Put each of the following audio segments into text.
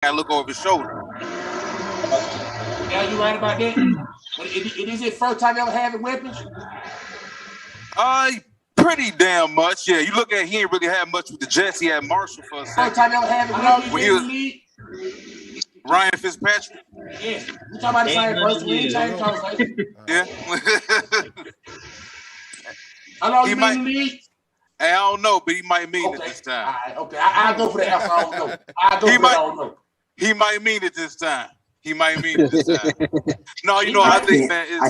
gotta look over his shoulder. Yeah, you right about that. But it is his first time ever having weapons. Pretty damn much. Yeah, you look at he ain't really had much with the Jets. He had Marshall for a second. First time ever having weapons in the league. Ryan Fitzpatrick. Yeah, we talking about the same person. We ain't changed conversation. Yeah. How long you been in the league? I don't know, but he might mean it this time. All right, okay. I'll go for the answer. I don't know. I don't know. He might mean it this time. No, you know, I think, man,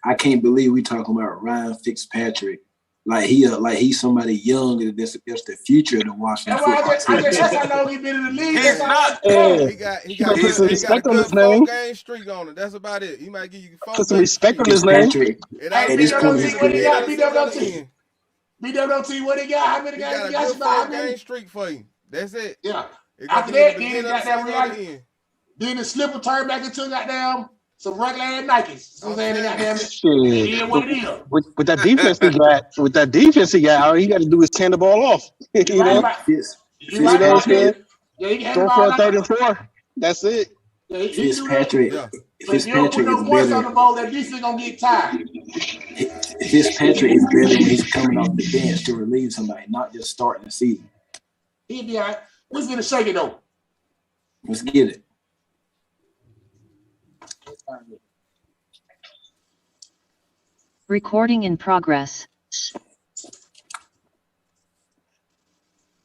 I can't believe we talking about Ryan Fitzpatrick. Like he's somebody young. That's the future of the Washington football team. That's how long he been in the league. He's not. He got some respect on his name. 4-game streak on it. That's about it. He might give you 4. Put some respect on his name. At this point, what he got? BWT, what he got? How many guys he got? 4-game streak for you. That's it. Yeah. After that, then he got that reality. Then the slipper turned back into goddamn some regular ass Nikes. So I'm saying, goddamn shit. What it is. With that defense he got, all he got to do is turn the ball off. You know what I'm saying? Yeah, he can go for a 3rd and 4. That's it. Yeah, Fitzpatrick. If you don't put no points on the ball, that defense gonna get tired. Fitzpatrick is better when he's coming off the bench to relieve somebody, not just starting the season. He'll be all right. We're gonna shake it though. Let's get it. Recording in progress.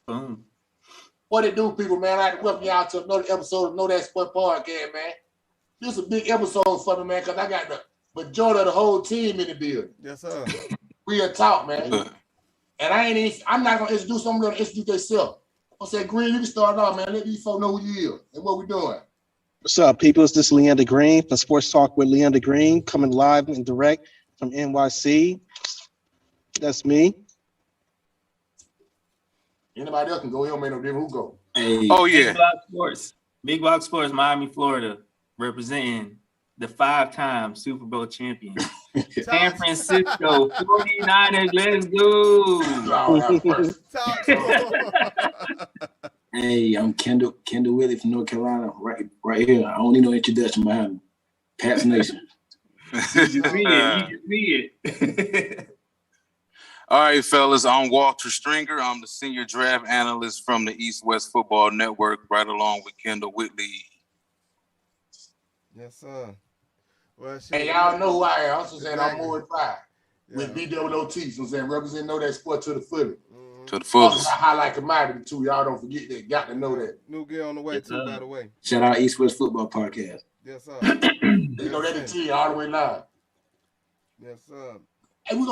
Boom. What it do, people, man? I'd like to welcome y'all to another episode of Know That Sport Podcast, man. This is a big episode for me, man, because I got the majority of the whole team in the building. Yes, sir. Real talk, man. And I'm not gonna introduce them, I'm gonna introduce themselves. I said, Green, you can start off, man. Let these folks know who you is and what we doing. What's up, people? This is Leander Green from Sports Talk with Leander Green, coming live and direct from NYC. That's me. Anybody else can go. It don't make no difference who go. Hey. Oh, yeah. Big Block Sports, Miami, Florida, representing the 5-time Super Bowl champion. San Francisco 49ers, let's go. Hey, I'm Kendall Willie from North Carolina, right here. I don't need no introduction behind me. Pats Nation. You just see it. All right, fellas, I'm Walter Stringer. I'm the senior draft analyst from the East West Football Network, right along with Kendall Whitley. Yes, sir. Well, hey, y'all know who I am. I'm saying I'm more than 5 with BWOT. So I'm saying represent Know That Sport to the fullest. To the fullest. I highlight commodity too. Y'all don't forget that. Got to know that. New gear on the way too, by the way. Shout out East West Football Podcast. Yes, sir. You know that the team all the way live. Yes, sir. Hey, we're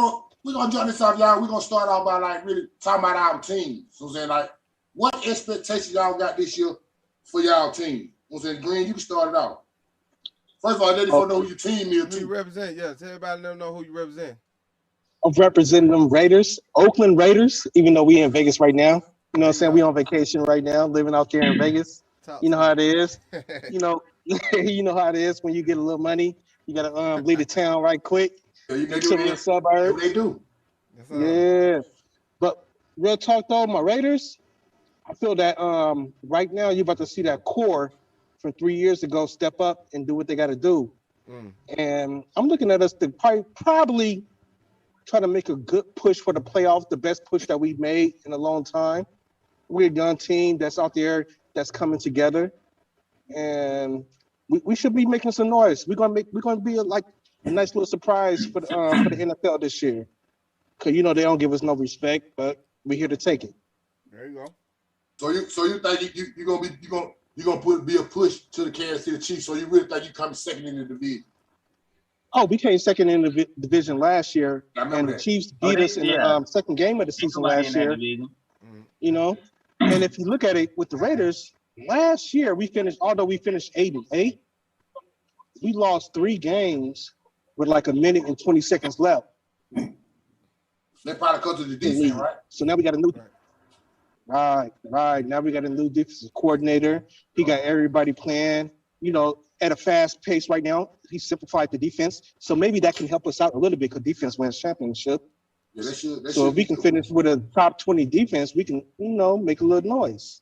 gonna jump this off, y'all. We're gonna start off by like really talking about our team. So I'm saying, like, what expectations y'all got this year for y'all team? I'm saying, Green, you can start it off. First of all, let people know who your team is. Who you represent? Yes, everybody know who you represent. I'm representing them Raiders, Oakland Raiders, even though we in Vegas right now. You know what I'm saying? We on vacation right now, living out there in Vegas. You know how it is. You know how it is when you get a little money. You gotta leave the town right quick. Yeah, the suburbs. They do. Yeah. But real talk though, my Raiders, I feel that right now you're about to see that core from 3 years ago step up and do what they got to do. And I'm looking at us to probably try to make a good push for the playoffs, the best push that we've made in a long time. We're a young team that's out there that's coming together, and we should be making some noise. We're gonna be like a nice little surprise for the NFL this year, because they don't give us no respect, but we're here to take it. There you go. So you think you're gonna be a push to the Kansas City Chiefs? So you really think you come second in the division? Oh, we came second in the division last year, and the Chiefs beat us in the second game of the season last year. And if you look at it with the Raiders, last year although we finished 8-8, we lost 3 games with like 1 minute and 20 seconds left. They probably go to the defense, right? So now we got a new right. Now we got a new defensive coordinator. He got everybody playing, at a fast pace right now. He simplified the defense. So maybe that can help us out a little bit because defense wins championship. Yeah, they should. So if we can finish with a top 20 defense, we can, make a little noise.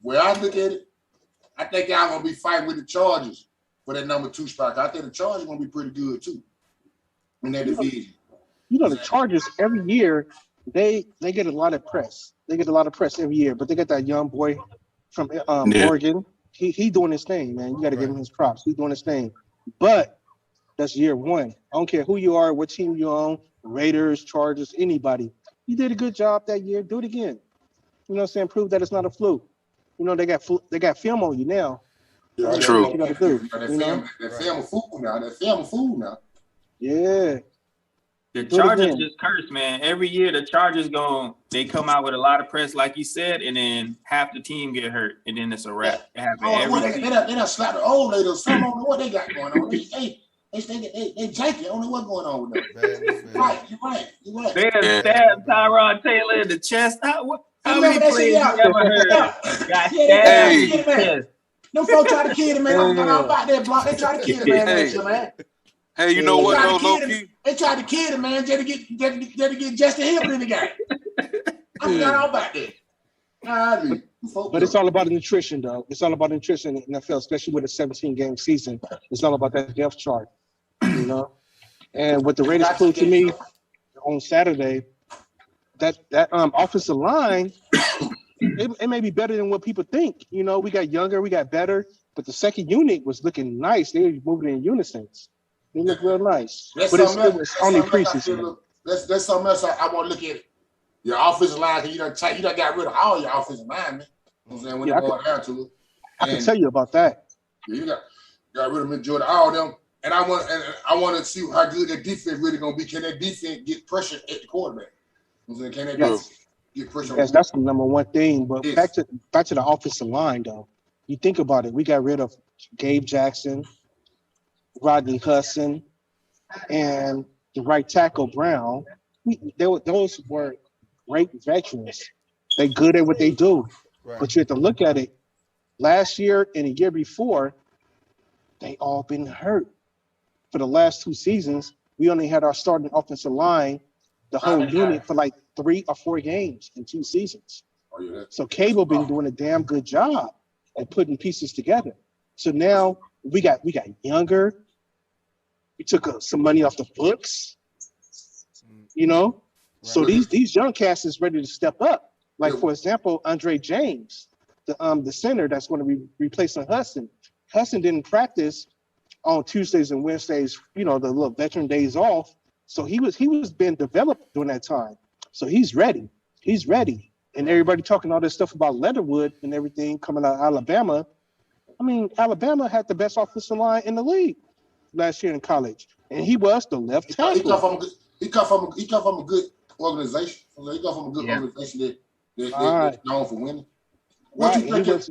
Where I look at it, I think y'all gonna be fighting with the Chargers for that number 2 spot. I think the Chargers gonna be pretty good too in that division. The Chargers every year they get a lot of press. They get a lot of press every year, but they got that young boy from Oregon. He doing his thing, man. You got to give him his props. He's doing his thing. But that's year one. I don't care who you are, what team you're on, Raiders, Chargers, anybody. You did a good job that year. Do it again. You know what I'm saying? Prove that it's not a fluke. They got film on you now. Yeah, true. What you gotta do. That film a fool now. Yeah. The Chargers just cursed, man. Every year the Chargers they come out with a lot of press, like you said, and then half the team get hurt, and then it's a wrap. It happens every year. They done slapped the old lady or something. I don't know what they got going on. They janky. I don't know what's going on with them. You're right. They done stabbed Tyrod Taylor in the chest. How many plays you ever heard? Got stabbed in the chest. Them folks try to kill him, man. I'm about that block. They try to kill him, man. Hey, you know what, though, low-key? They tried to kill him, man, just to get Justin Hill in the game. I'm not all about that. But it's all about the nutrition, though. It's all about nutrition in the NFL, especially with a 17-game season. It's all about that depth chart, And what the Raiders proved to me on Saturday, that offensive line, it may be better than what people think. We got younger, we got better, but the second unit was looking nice. They were moving in unison. They look real nice. But it was only preseason. That's something else I want to look at. Your offensive line, you done got rid of all your offensive linemen. You know what I'm saying? When you go down to it. I can tell you about that. Yeah, you got rid of majority of all of them. And I want to see how good that defense really gonna be. Can that defense get pressure at the quarterback? You know what I'm saying? Can that get pressure? Yes, that's the number one thing. But back to the offensive line, though. You think about it. We got rid of Gabe Jackson, Rodney Hudson, and the right tackle Brown. Those were great veterans. They good at what they do. Right. But you have to look at it. Last year and the year before, they all been hurt. For the last 2 seasons, we only had our starting offensive line, the whole unit, for like 3 or 4 games in 2 seasons. So Cable been doing a damn good job at putting pieces together. So now we got younger. We took some money off the books, Right. So these young cats is ready to step up. Like for example, Andre James, the center that's going to be replacing Hudson. Hudson didn't practice on Tuesdays and Wednesdays, the little veteran days off. So he was being developed during that time. So he's ready. And everybody talking all this stuff about Leatherwood and everything coming out of Alabama. I mean, Alabama had the best offensive line in the league last year in college, and he was the left tackle. He come from a good organization. He come from a good organization that's known for winning. What you think?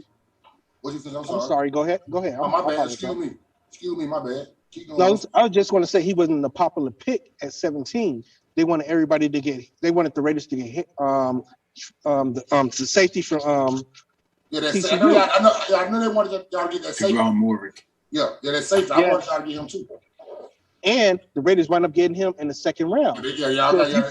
I'm sorry. Go ahead. Oh, my bad. Excuse me. My bad. Keep going. No, I was just want to say he wasn't a popular pick at 17. They wanted everybody to get. They wanted the Raiders to get hit. The safety from I know they wanted y'all to get that safety. Yeah, that safety. I wanted y'all to get him too. And the Raiders wound up getting him in the second round. So if you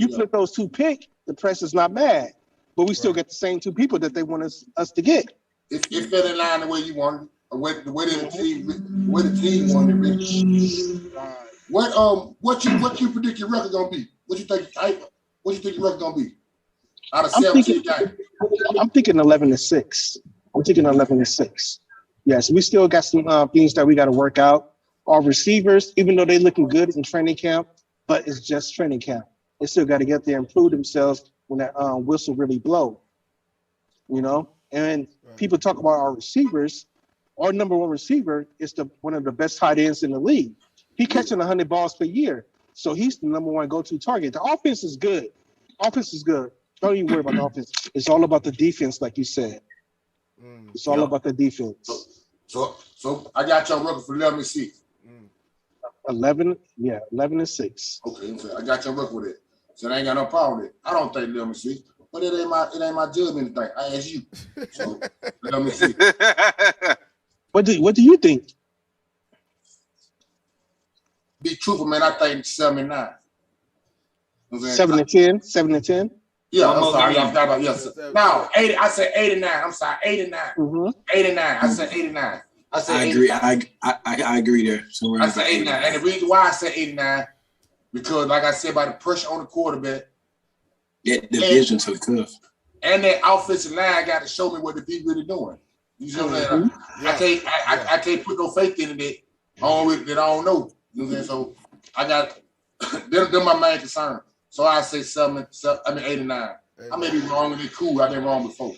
flip those 2 picks, the press is not mad. But we still get the same 2 people that they want us to get. It's been in line the way you wanted, the way the team wanted it. What you predict your record gonna be? What you think your record gonna be? Out of 17 games. I'm thinking 11-6. I'm thinking 11-6. Yes, we still got some things that we got to work out. Our receivers, even though they're looking good in training camp, but it's just training camp. They still got to get there and prove themselves when that whistle really blow. And people talk about our receivers. Our number 1 receiver is one of the best tight ends in the league. He catching 100 balls per year, so he's the number 1 go-to target. The offense is good. Don't even worry about the offense. It's all about the defense, like you said. It's all about the defense. So I got your record for 11-6. 11 and 6. Okay, so I got your record with it. So I ain't got no problem with it. I don't think 11-6, but it ain't my judgment thing. I ask you. So 11-6. What do you think? Be truthful, man. I think 7-9. 7-10. 7-10. Yeah, I'm sorry. I forgot about yes. No, 80. I said 89. I'm sorry, 89. 89. I said 89. I agree. I agree there. So I said 89. And the reason why I said 89, because like I said, by the pressure on the quarterback, that division so tough. And that offensive line got to show me what the D really doing. You know what I'm saying? I can't put no faith in it that I don't know. You know what I'm saying? So I got they're my main concern. So I say 89. I may be wrong with it. Cool. I've been wrong before.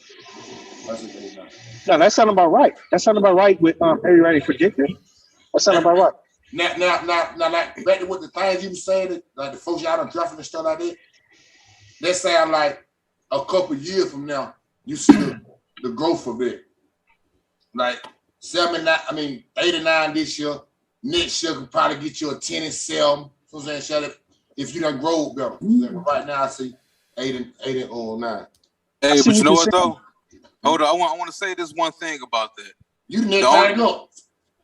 I said 89. No, that sounded about right. That sounded about right with everybody predicted. That sounded about right. Now, like back to what the things you were saying, like the folks y'all done drafting and stuff like that. That sound like a couple years from now, you see the growth of it. Like 89 this year. Next year could probably get you a 10 and 7. So I'm saying, if you done grow better. But right now I see 8 and 9. Hey, but you know what though? Hold on, I want to say this one thing about that. You need to tighten up.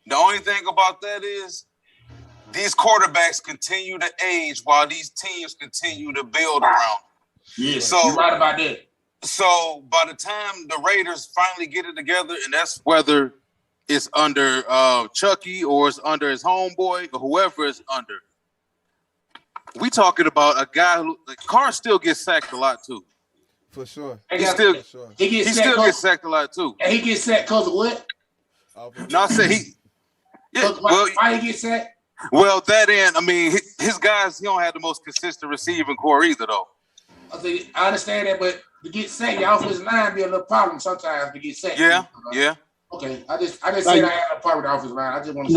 The only thing about that is these quarterbacks continue to age while these teams continue to build around. Yeah, so you're right about that. So by the time the Raiders finally get it together, and that's whether it's under Chucky or it's under his homeboy or whoever it's under, we talking about a guy who Carr still gets sacked a lot too. For sure. He still gets sacked a lot too. And he gets sacked because of what? No, I said he. Yeah, why he get sacked? Well, that end, I mean, his guys, he don't have the most consistent receiving core either, though. I understand that, but to get sacked, your offensive line be a little problem sometimes to get sacked. Yeah. Okay, I just said I had a problem with the offensive line. I just want to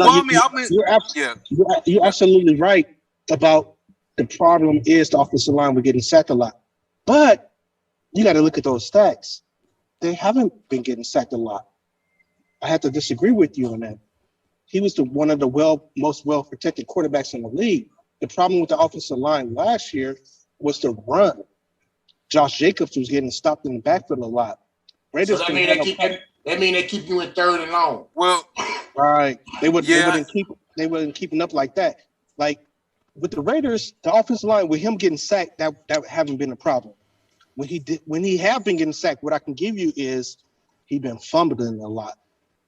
say. You're absolutely right about the problem is the offensive line. We're getting sacked a lot, but you got to look at those stats. They haven't been getting sacked a lot. I have to disagree with you on that. He was one of the most well-protected quarterbacks in the league. The problem with the offensive line last year was the run. Josh Jacobs was getting stopped in the backfield a lot. So that mean they keep you in 3rd and long. Well, right. They wouldn't keeping up like that. Like with the Raiders, the offensive line with him getting sacked, that haven't been a problem. When he have been getting sacked, what I can give you is he been fumbling a lot.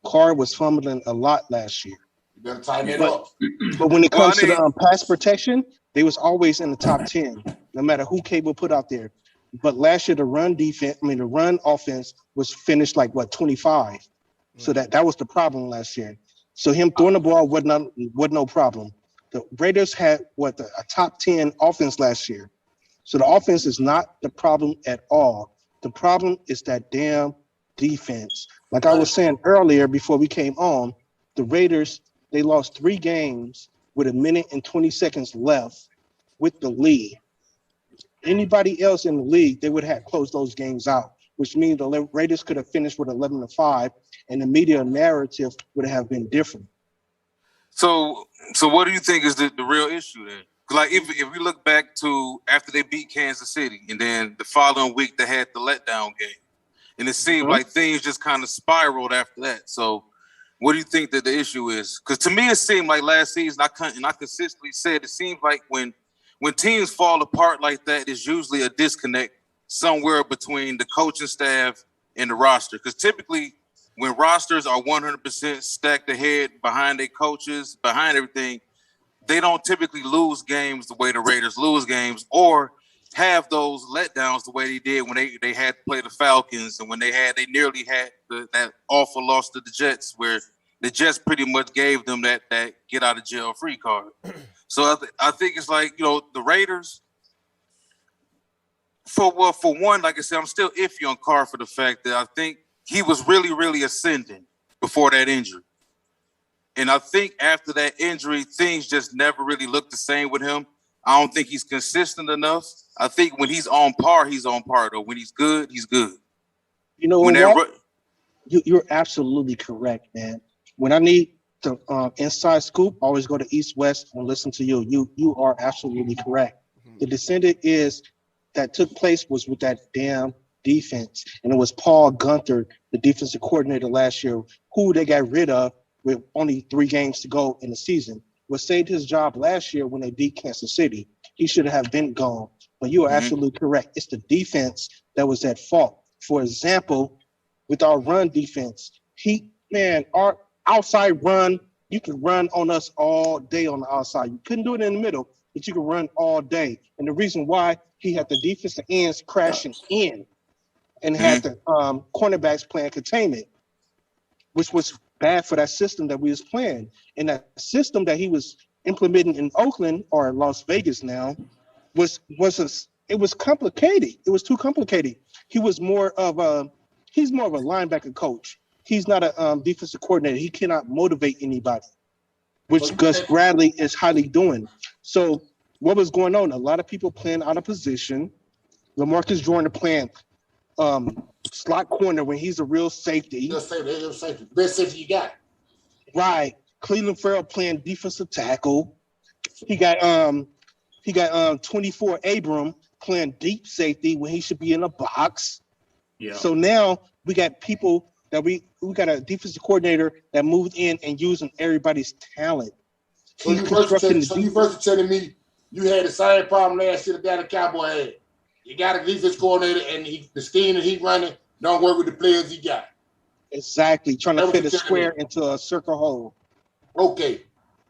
Carr was fumbling a lot last year. You better tighten it up. But when it comes to the pass protection, they was always in the top 10, no matter who Cable put out there. But last year, the run offense was finished like 25. So that was the problem last year. So him throwing the ball was no problem. The Raiders had a top 10 offense last year. So the offense is not the problem at all. The problem is that damn defense. Like I was saying earlier before we came on, the Raiders, they lost 3 games with 1 minute and 20 seconds left with the lead. Anybody else in the league, they would have closed those games out, which means the Raiders could have finished with 11-5, and the media narrative would have been different. So what do you think is the real issue there? Like if we look back to after they beat Kansas City, and then the following week they had the letdown game, and it seemed like things just kind of spiraled after that. So what do you think that the issue is? Because to me it seemed like last season, I consistently said it seems like when teams fall apart like that, it's usually a disconnect somewhere between the coaching staff and the roster. Because typically when rosters are 100% stacked ahead behind their coaches, behind everything, they don't typically lose games the way the Raiders lose games or have those letdowns the way they did when they had to play the Falcons and when they nearly had that awful loss to the Jets where the Jets pretty much gave them that get out of jail free card. So I think it's like, the Raiders, for one, like I said, I'm still iffy on Carr for the fact that I think he was really, really ascending before that injury. And I think after that injury, things just never really looked the same with him. I don't think he's consistent enough. I think when he's on par, he's on par, though. When he's good, he's good. You know what? You're absolutely correct, man. When I need the inside scoop, always go to East West and listen to you. You are absolutely correct. The descendant that took place was with that damn defense. And it was Paul Gunther, the defensive coordinator last year, who they got rid of with only 3 games to go in the season. What saved his job last year when they beat Kansas City. He should have been gone. But you are absolutely correct. It's the defense that was at fault. For example, with our run defense, our outside run, you could run on us all day on the outside. You couldn't do it in the middle, but you could run all day. And the reason why he had the defensive ends crashing in and had the cornerbacks playing containment, which was bad for that system that we was playing. And that system that he was implementing in Oakland or Las Vegas now it was complicated. It was too complicated. He's more of a linebacker coach. He's not a defensive coordinator. He cannot motivate anybody, which Gus Bradley is highly doing. So what was going on? A lot of people playing out of position. LaMarcus Jordan playing slot corner when he's a real safety. Best safety you got. Right. Cleveland Farrell playing defensive tackle. He got 24 Abram playing deep safety when he should be in a box. Yeah. So now we got people that we got a defensive coordinator that moved in and using everybody's talent. So you first telling me you had the same problem last year that the Cowboy had. You got a defense coordinator and the scheme that he's running don't work with the players he got. Exactly. Trying to fit a square into a circle hole. Okay.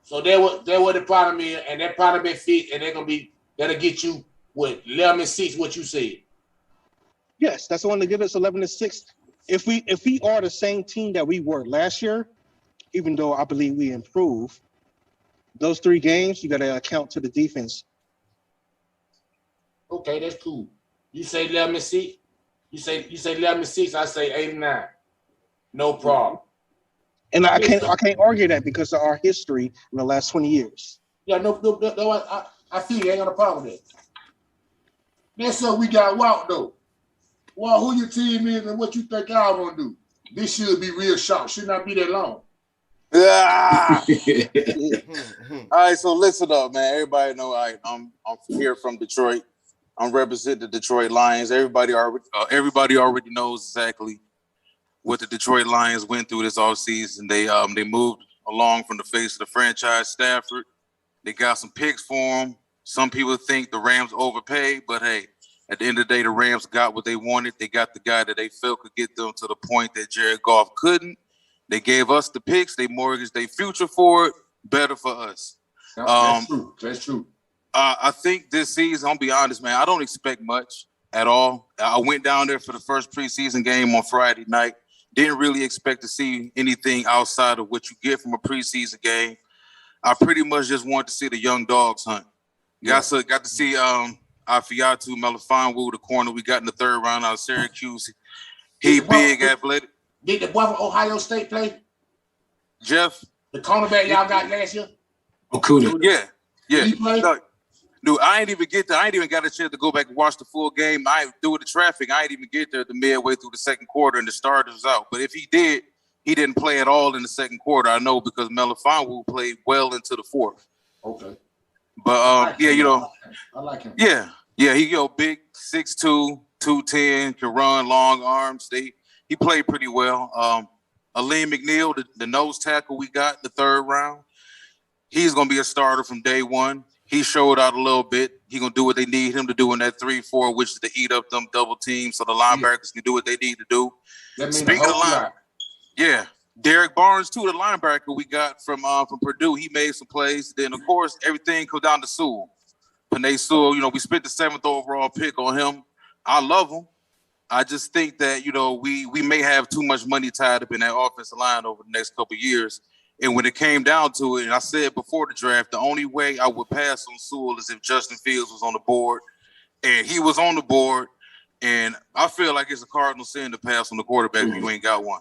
So that what the problem is, and that problem been fit, and that'll get you what 11-6, what you said. Yes, that's the one to get us 11-6. If we are the same team that we were last year, even though I believe we improved, those 3 games you got to account to the defense. Okay, that's cool. You say 11-6. You say 11-6. I say 8-9. No problem. And I can't argue that because of our history in the last 20 years. Yeah, no, I feel you ain't got a problem with that. Next up, we got Walt, though. Walt, who your team is and what you think y'all gonna do? This should be real short. Should not be that long. All right, so listen up, man. Everybody know I'm here from Detroit. I'm representing the Detroit Lions. Everybody already knows exactly what the Detroit Lions went through this offseason. They moved along from the face of the franchise, Stafford. They got some picks for him. Some people think the Rams overpaid, but hey, at the end of the day, the Rams got what they wanted. They got the guy that they felt could get them to the point that Jared Goff couldn't. They gave us the picks. They mortgaged their future for it. Better for us. That's true. That's true. I think this season, I'll be honest, man, I don't expect much at all. I went down there for the first preseason game on Friday night. Didn't really expect to see anything outside of what you get from a preseason game. I pretty much just wanted to see the young dogs hunt. Got to see Afiatu Melifonwu, the corner we got in the 3rd round out of Syracuse. He big, athletic. Did the boy from Ohio State play? Jeff? The cornerback y'all got last year? Okuda. Yeah. He played? Dude, I ain't even get there. I ain't even got a chance to go back and watch the full game. Due to the traffic, I ain't even get there the midway through the 2nd quarter and the starters was out. But if he did, he didn't play at all in the 2nd quarter. I know because Melifonwu played well into the 4th. Okay. But I like him. Yeah, he big, 6'2", 210, can run, long arms. He played pretty well. Aleem McNeil, the nose tackle we got the 3rd round, he's gonna be a starter from day one. He showed out a little bit. He's going to do what they need him to do in that 3-4, which is to eat up them double teams so the linebackers can do what they need to do. Speaking of linebackers, Derek Barnes, too, the linebacker we got from Purdue. He made some plays. Then, of course, everything comes down to Sewell. Penei Sewell, we spent the 7th overall pick on him. I love him. I just think that, we may have too much money tied up in that offensive line over the next couple of years. And when it came down to it, and I said before the draft, the only way I would pass on Sewell is if Justin Fields was on the board. And he was on the board. And I feel like it's a cardinal sin to pass on the quarterback if you ain't got one.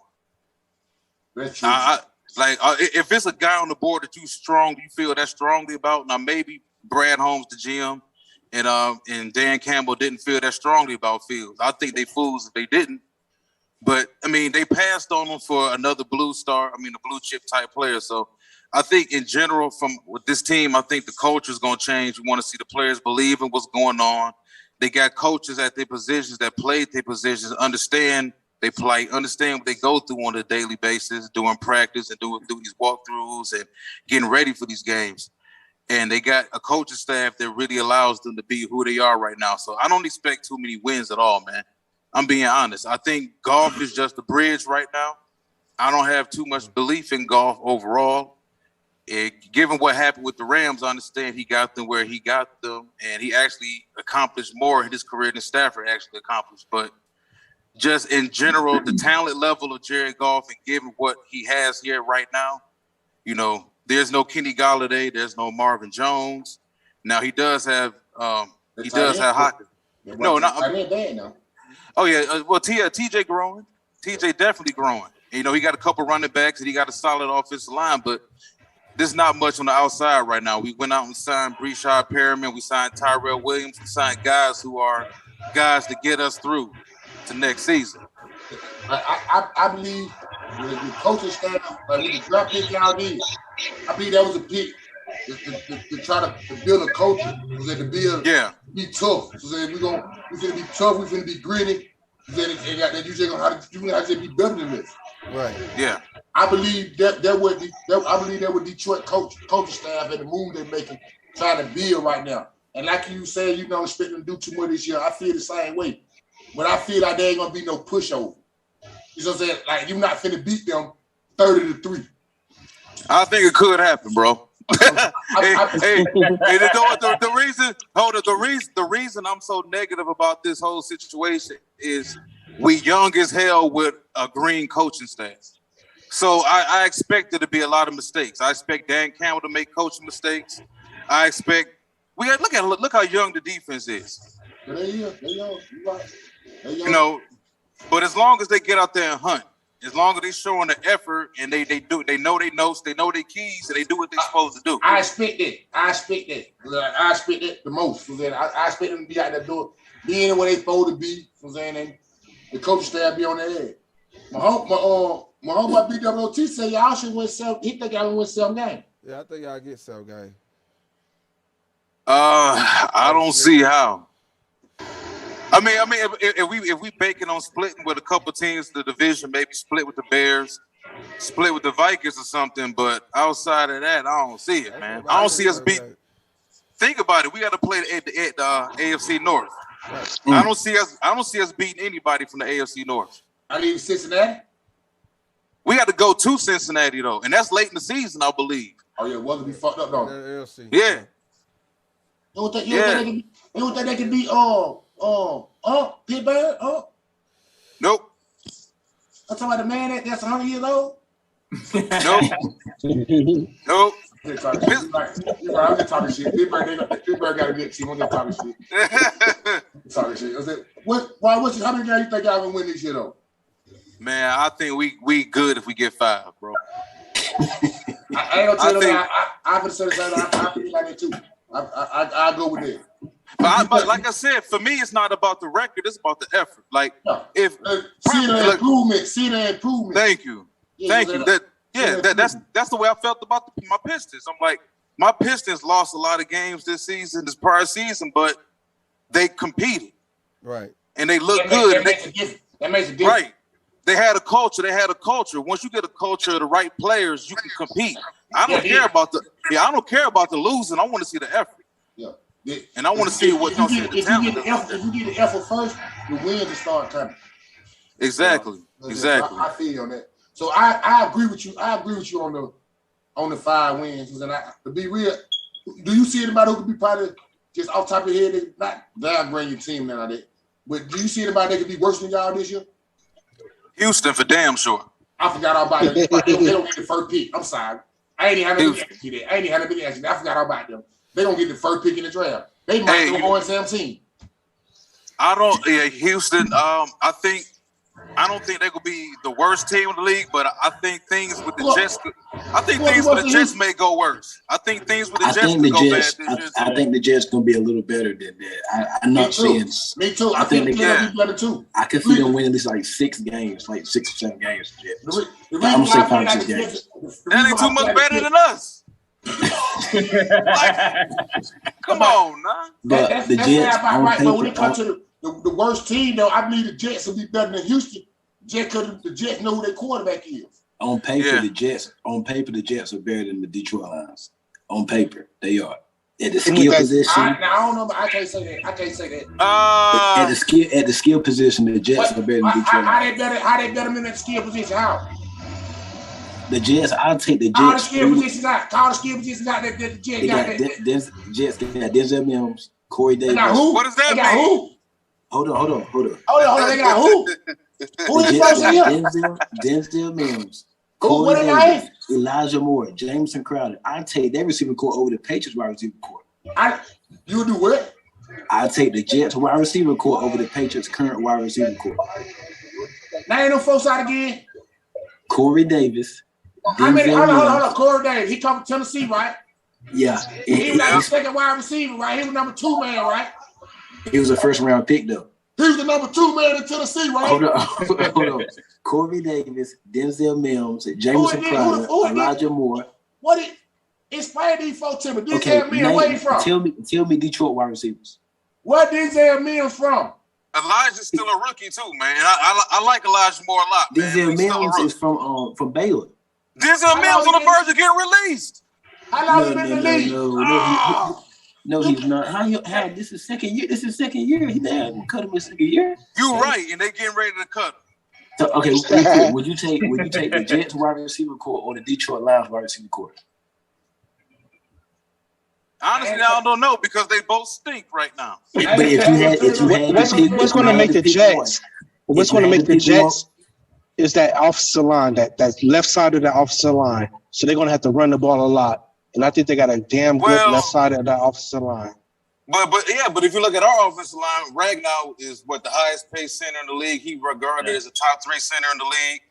That's true. If it's a guy on the board that you feel that strongly about, now maybe Brad Holmes, the GM, and Dan Campbell didn't feel that strongly about Fields. I think they fools if they didn't. But, they passed on him for another a blue chip type player. So I think in general with this team, I think the culture is going to change. We want to see the players believe in what's going on. They got coaches at their positions that played their positions, understand they play, understand what they go through on a daily basis, doing practice and doing these walkthroughs and getting ready for these games. and they got a coaching staff that really allows them to be who they are right now. So I don't expect too many wins at all, man. I'm being honest. I think golf is just a bridge right now. I don't have too much belief in golf overall. Given what happened with the Rams, I understand he got them where he got them, and he actually accomplished more in his career than Stafford actually accomplished. But just in general, the talent level of Jared Goff, and given what he has here right now, you know, there's no Kenny Golladay, there's no Marvin Jones. Now he does have Hopkins. No, not bad now. Oh yeah, well TJ growing. TJ definitely growing. You know, he got a couple running backs and he got a solid offensive line, but there's not much on the outside right now. We went out and signed Breshad Perriman, we signed Tyrell Williams, we signed guys who are guys to get us through to next season. I believe with the coaching staff, like with the draft pick y'all did, I believe that was a pick to try to build a culture, to be tough. So we're gonna be tough, we're gonna be gritty. Then you just gonna have to be better than this. Right. Yeah. I believe that would Detroit coaching staff and the move they're making, trying to build right now. And like you said, you don't expect them to do too much this year. I feel the same way. But I feel like there ain't gonna be no pushover. You know what I'm saying? Like you're not finna beat them 30-3. I think it could happen, bro. The reason I'm so negative about this whole situation is we young as hell with a green coaching staff. So I expect there to be a lot of mistakes. I expect Dan Campbell to make coaching mistakes. I expect look how young the defense is. They young. You know, but as long as they get out there and hunt, as long as they showing the effort and they know their notes, they know their keys, and they do what they're supposed to do. I expect that. I expect that the most. I expect them to be out there doing, being where they supposed to be. And the coaching staff be on their head. My homeboy BWT said y'all should win 7. He think y'all will win 7 games. Yeah, I think y'all get 7 games. I don't see how. I mean, if we banking on splitting with a couple teams, the division, maybe split with the Bears, split with the Vikings or something. But outside of that, I don't see it, man. I don't see us beat. Think about it. We got to play at the AFC North. I don't see us beating anybody from the AFC North. I mean Cincinnati. We got to go to Cincinnati though, and that's late in the season, I believe. Oh yeah, weather be fucked up though. AFC. Yeah. You don't think they can beat Pittsburgh? Nope. I'm talking about the man that's 100 years old. Nope. I'm just talking shit. Pittsburgh got a good team. I'm just talking shit. Talking shit. How many games you think y'all gonna win this year though? Man, I think we good if we get 5, bro. I ain't gonna tell you that. I'm gonna say that. I feel like it too. I go with that. But like I said, for me, it's not about the record; it's about the effort. Like if see the improvement. Thank you. That's the way I felt about my Pistons. I'm like, my Pistons lost a lot of games this prior season, but they competed, right? And they look good. That makes a difference, right? They had a culture. Once you get a culture of the right players, you can compete. I don't care about the losing. I want to see the effort. Yeah. And I want to see what if you get the effort first, the wins will start coming. Exactly. Exactly. I feel you on that. So I agree with you. I agree with you on the 5 wins. And to be real, do you see anybody who could be probably just off top of your head, not downgrade your team now that, but do you see anybody that could be worse than y'all this year? Houston for damn sure. I forgot all about them. They don't get the first pick. I'm sorry. I ain't even having a big action. I forgot all about them. They don't get the first pick in the draft. They might go on 17. Houston. I don't think they could be the worst team in the league, but I think things with the Jets. Jets may go worse. I think things with the Jets could go bad this year. I think the Jets gonna be a little better than that. I'm not saying. Me too. I think they'll be better too. I can see them winning at least like 6 games, like 6 or 7 games. I'm gonna say 5 or 6 games. That ain't too much better than us. Come on, nah. But the Jets, but when it comes to the worst team, though, I believe the Jets will be better than Houston. The Jets know who their quarterback is. On paper, the Jets are better than the Detroit Lions. On paper, they are. At the skill position. I don't know, but I can't say that. At the skill position, the Jets are better than Detroit. How they better than that skill position? How? The Jets, I'll take the Jets. All the skill positions out. All the skill positions out that the Jets got. Jets, they got Denzel Mims, Corey Davis. They got who? What does that mean? Who? Hold on. They got who? Who is first year? Denzel Mims, Corey Davis, Elijah Moore, Jameson Crowder. I take their receiving core over the Patriots wide receiver core. You do what? I take the Jets wide receiver core over the Patriots current wide receiver core. Now ain't no folks out again. Corey Davis. Hold on. Corey Davis. He come from Tennessee, right? Yeah. He was like the second wide receiver, right? He was number 2 man, right? He was a first round pick though. He was the number 2 man in Tennessee, right? Hold on. Corey Davis, Denzel Mims, Jameson Crowder, Elijah Moore. Explain these folks to me. Denzel Mims, where he from? Tell me Detroit wide receivers. Where Denzel Mims from? Elijah's still a rookie too, man. I like Elijah Moore a lot. Denzel Mims is from Baylor. Denzel Mims on the verge of getting released. How long he been in the league? No, he's not. How this is second year? This is second year. He didn't cut him in second year. You're right, and they getting ready to cut him. So, okay, would you take the Jets wide receiver core or the Detroit Lions wide receiver core? Honestly, I don't know because they both stink right now. But if you had what's going to make the Jets? What's going to make the Jets is that offensive line, that left side of the offensive line. So they're going to have to run the ball a lot, and I think they got a damn good left side of that offensive line. But if you look at our offensive line, Ragnow is the highest paid center in the league. He regarded as a top 3 center in the league.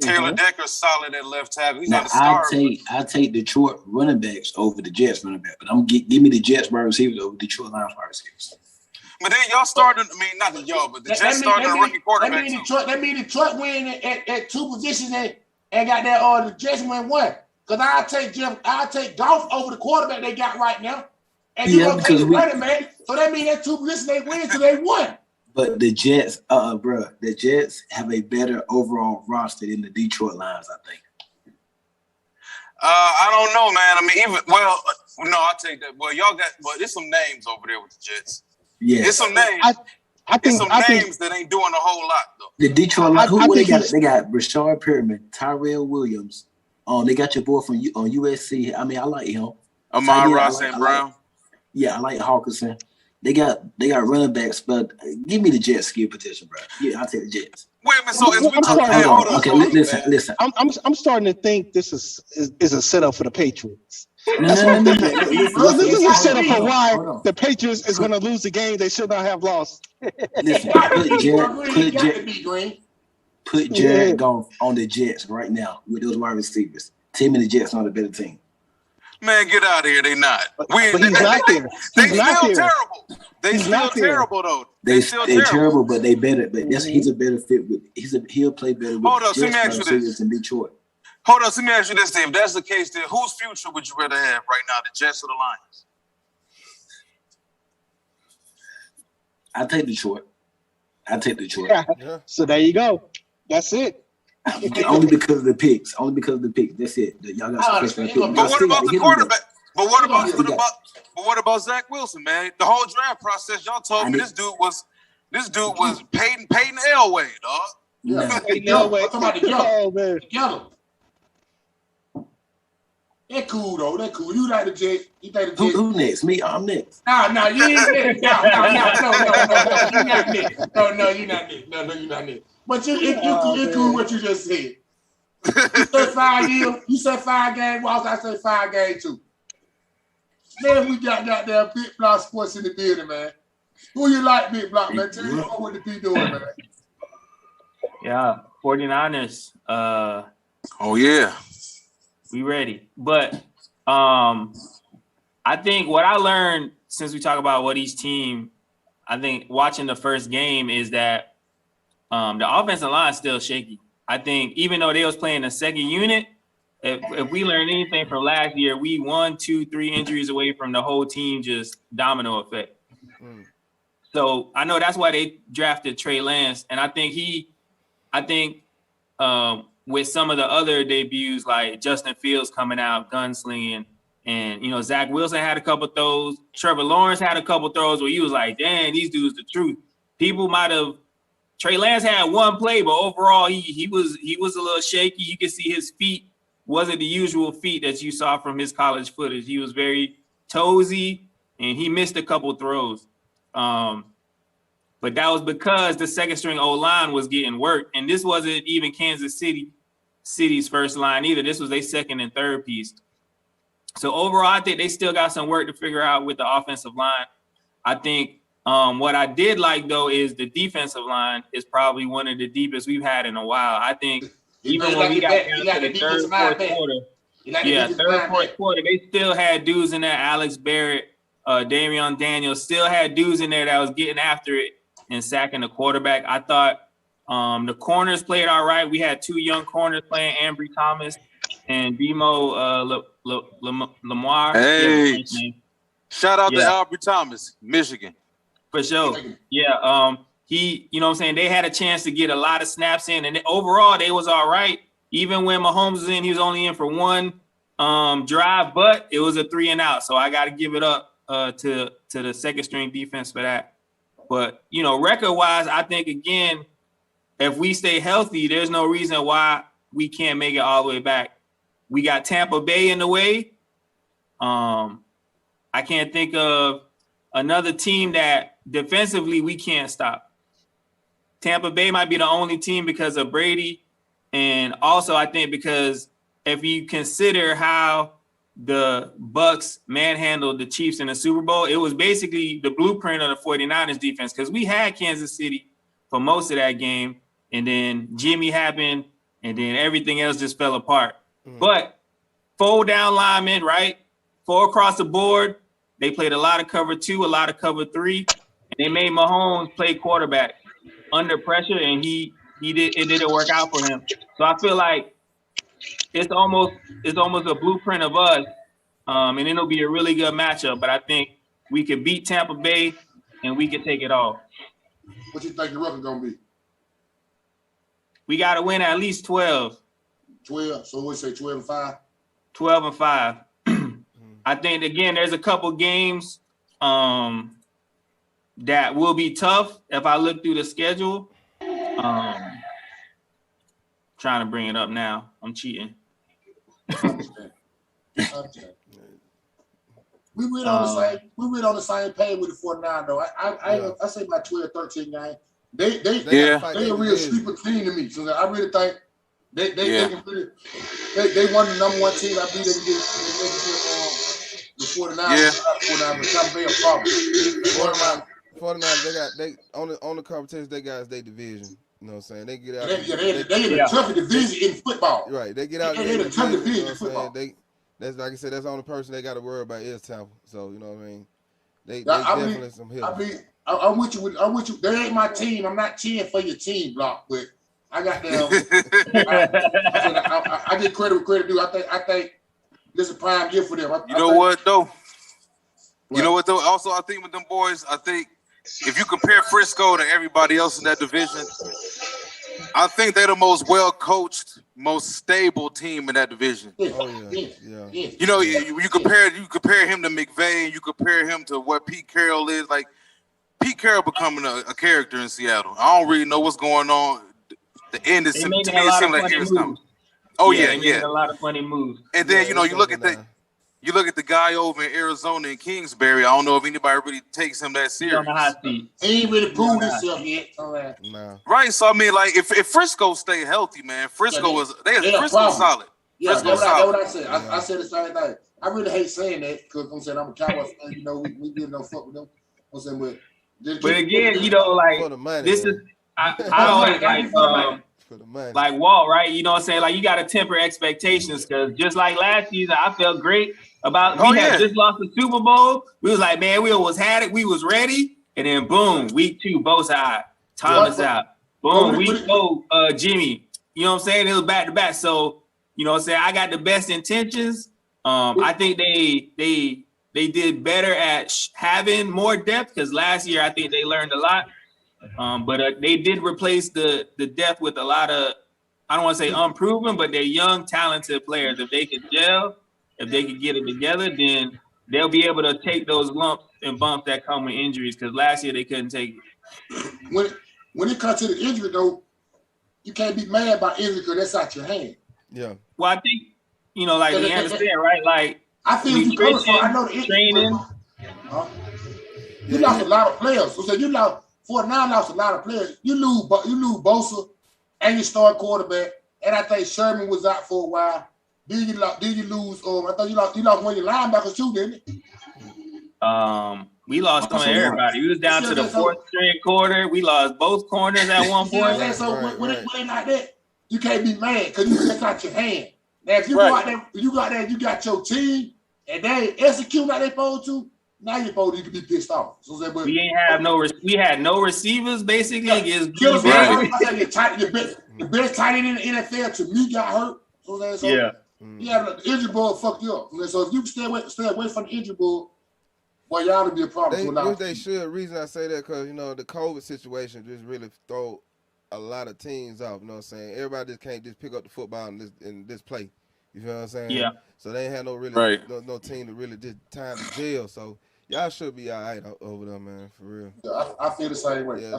Taylor Decker's solid at left tackle. He's not a star. I take Detroit running backs over the Jets running back, but give me the Jets wide receivers over Detroit Lions wide receivers. But then y'all started. I mean, not the y'all, but the Jets started a rookie quarterback too. That mean Detroit win at 2 positions and got that. The Jets win 1. Because I'll take Goff over the quarterback they got right now, and you gonna take the running back. So that means that 2 positions they win, so they won. But the Jets, the Jets have a better overall roster than the Detroit Lions, I think. I don't know, man. I mean, I'll take that. Well, y'all got, there's some names over there with the Jets. Yeah, there's some names. I think names that ain't doing a whole lot though. The Detroit Lions, who they got? They got Rashard Perriman, Tyrell Williams. They got your boy from USC. I mean, I like him. Amon-Ra St. Brown. I like Hawkinson. They got running backs, but give me the Jets skill position, bro. Yeah, I'll take the Jets. Wait a minute. So listen. I'm starting to think this is a setup for the Patriots. No. This is a setup for why the Patriots is going to lose the game they should not have lost. Listen, put Jared Goff on the Jets right now with those wide receivers. Tell me the Jets are the better team. Man, get out of here. They not. But he's not there. They still terrible. They still terrible though. They're terrible, but they better. But he's a better fit with. He'll play better with. Hold up, let me ask you this. In Detroit. Hold up, let me ask you this. If that's the case, then whose future would you rather have right now, the Jets or the Lions? I take Detroit. Yeah. So there you go. That's it. Only because of the picks. That's it. Y'all got some first round picks. But what about the quarterback? But what about Zach Wilson, man? The whole draft process, y'all told me this dude was Peyton Elway, dog. Yeah, Peyton Elway. Together. They're cool though. They're cool. You like the Jets? You think the Jets? Who next? Me? I'm next. No, you ain't next. No, you're not next. No, you're not next. No, you're not next. But it's cool what you just said. You said 5 years. You said 5 games. Well, I said 5 games too. Man, we got goddamn Big Block Sports in the building, man. Who you like, Big Block, man? Tell me what the be doing, man. Yeah, 49ers. Oh yeah. We ready. But I think what I learned since we talk about what each team, I think watching the first game is that the offensive line is still shaky. I think even though they was playing a second unit, if we learned anything from last year, we 1, 2, 3 injuries away from the whole team just domino effect. So I know that's why they drafted Trey Lance, and I think with some of the other debuts like Justin Fields coming out gunslinging And, you know, Zach Wilson had a couple throws. Trevor Lawrence had a couple throws where he was like, dang, these dudes the truth. People might have – Trey Lance had one play, but overall he was a little shaky. You could see his feet wasn't the usual feet that you saw from his college footage. He was very toesy, and he missed a couple throws. But that was because the second-string O-line was getting worked. And this wasn't even Kansas City's first line either. This was their second and third piece. So overall, I think they still got some work to figure out with the offensive line. I think what I did like, though, is the defensive line is probably one of the deepest we've had in a while. I think even when we got down to the third, fourth quarter, they still had dudes in there. Alex Barrett, Damian Daniels still had dudes in there that was getting after it and sacking the quarterback. I thought the corners played all right. We had two young corners playing, Ambry Thomas and Bimo Lamar. Hey, shout out to Albert Thomas, Michigan. For sure. Yeah. He, you know what I'm saying? They had a chance to get a lot of snaps in, and overall they was all right. Even when Mahomes was in, he was only in for one drive, but it was a 3 and out. So I got to give it up to the second string defense for that. But, you know, record-wise, I think, again, if we stay healthy, there's no reason why we can't make it all the way back. We got Tampa Bay in the way. I can't think of another team that defensively we can't stop. Tampa Bay might be the only team because of Brady. And also, I think because if you consider how the Bucs manhandled the Chiefs in the Super Bowl, it was basically the blueprint of the 49ers defense, because we had Kansas City for most of that game, and then Jimmy happened, and then everything else just fell apart. But 4 down linemen, right? 4 across the board. They played a lot of cover 2, a lot of cover 3, and they made Mahomes play quarterback under pressure, and it didn't work out for him. So I feel like it's almost a blueprint of us, and it'll be a really good matchup. But I think we could beat Tampa Bay, and we could take it all. What you think the record gonna be? We got to win at least 12. 12. So we say 12-5. 12-5. I think, again, there's a couple games that will be tough if I look through the schedule. Trying to bring it up now. I'm cheating. We went on the same page with the 49 though. I say about 12-13 games. They a real sleeper team to me. So I really think they can really they won the number 1 team. I believe they can get the 49ers. But Tampa Bay a problem. 49ers, they on the competition they got is their division. You know what I'm saying? They get out. They in the toughest division in football. Right. They get out. They in the toughest division in football. That's like I said. That's the only person they got to worry about is Tampa. So you know what I mean. They definitely some help. I'm with you. They ain't my team. I'm not cheering for your team, Block, but I got them. I get credit where credit due. I think this is a prime year for them. You know what though? Also, I think with them boys, I think if you compare Frisco to everybody else in that division, I think they're the most well-coached, most stable team in that division. Yeah. You know, you compare him to McVay, and you compare him to what Pete Carroll is. Like Pete Carroll becoming a character in Seattle. I don't really know what's going on. The end is to me. It seems like it's coming. Oh yeah. A lot of funny moves. And then you look at that. You look at the guy over in Arizona in Kingsbury. I don't know if anybody really takes him that serious. He ain't really proved himself yet. Nah. Right. So I mean, like, if Frisco stay healthy, man, Frisco's solid. Yeah, Frisco's that's solid. what I said. I said the same thing. I really hate saying that because I'm saying I'm a Cowboys fan. You know, we really don't fuck with them. I'm saying, but again, you know, like this is I always like Walt, right? You know what I'm saying? Like you got to temper expectations because just like last season, I felt great about we had just lost the Super Bowl. We was like, man, we almost had it. We was ready. And then boom, week 2, both out. Thomas out. Boom, week 4, Jimmy. You know what I'm saying? It was back to back. So, you know what I'm saying? I got the best intentions. I think they did better at having more depth because last year I think they learned a lot. But they did replace the depth with a lot of, I don't want to say unproven, but they're young, talented players. If they can gel, if they could get it together, then they'll be able to take those lumps and bumps that come with injuries. Because last year they couldn't take it. When it comes to the injury, though, you can't be mad about injury because that's out your hand. Yeah. Well, I think like we understand, right? Like I feel you coming from. I know the training. You lost a lot of players. So you lost 49 lost a lot of players. You lose Bosa and you start quarterback. And I think Sherman was out for a while. Then you lose? I thought you lost one of your linebackers too, didn't it? We lost some of everybody. We was down to the fourth string quarter. We lost both corners at one point. So when it like that, you can't be mad because that's out your hand. Now if you go out there, you got your team, and they execute like they supposed to. Now you can be pissed off. So we ain't have we had no receivers basically. The best tight end in the NFL to me got hurt. So yeah. Yeah, the injury bug fucked you up. So if you stay away from the injury bug, boy, y'all to be a problem. They should. Reason I say that because the COVID situation just really throw a lot of teams off. You know what I'm saying? Everybody just can't just pick up the football and just play. You feel what I'm saying? Yeah. So they ain't had no team to really just time to jail. So y'all should be all right over there, man, for real. Yeah, I feel the same way. Yeah,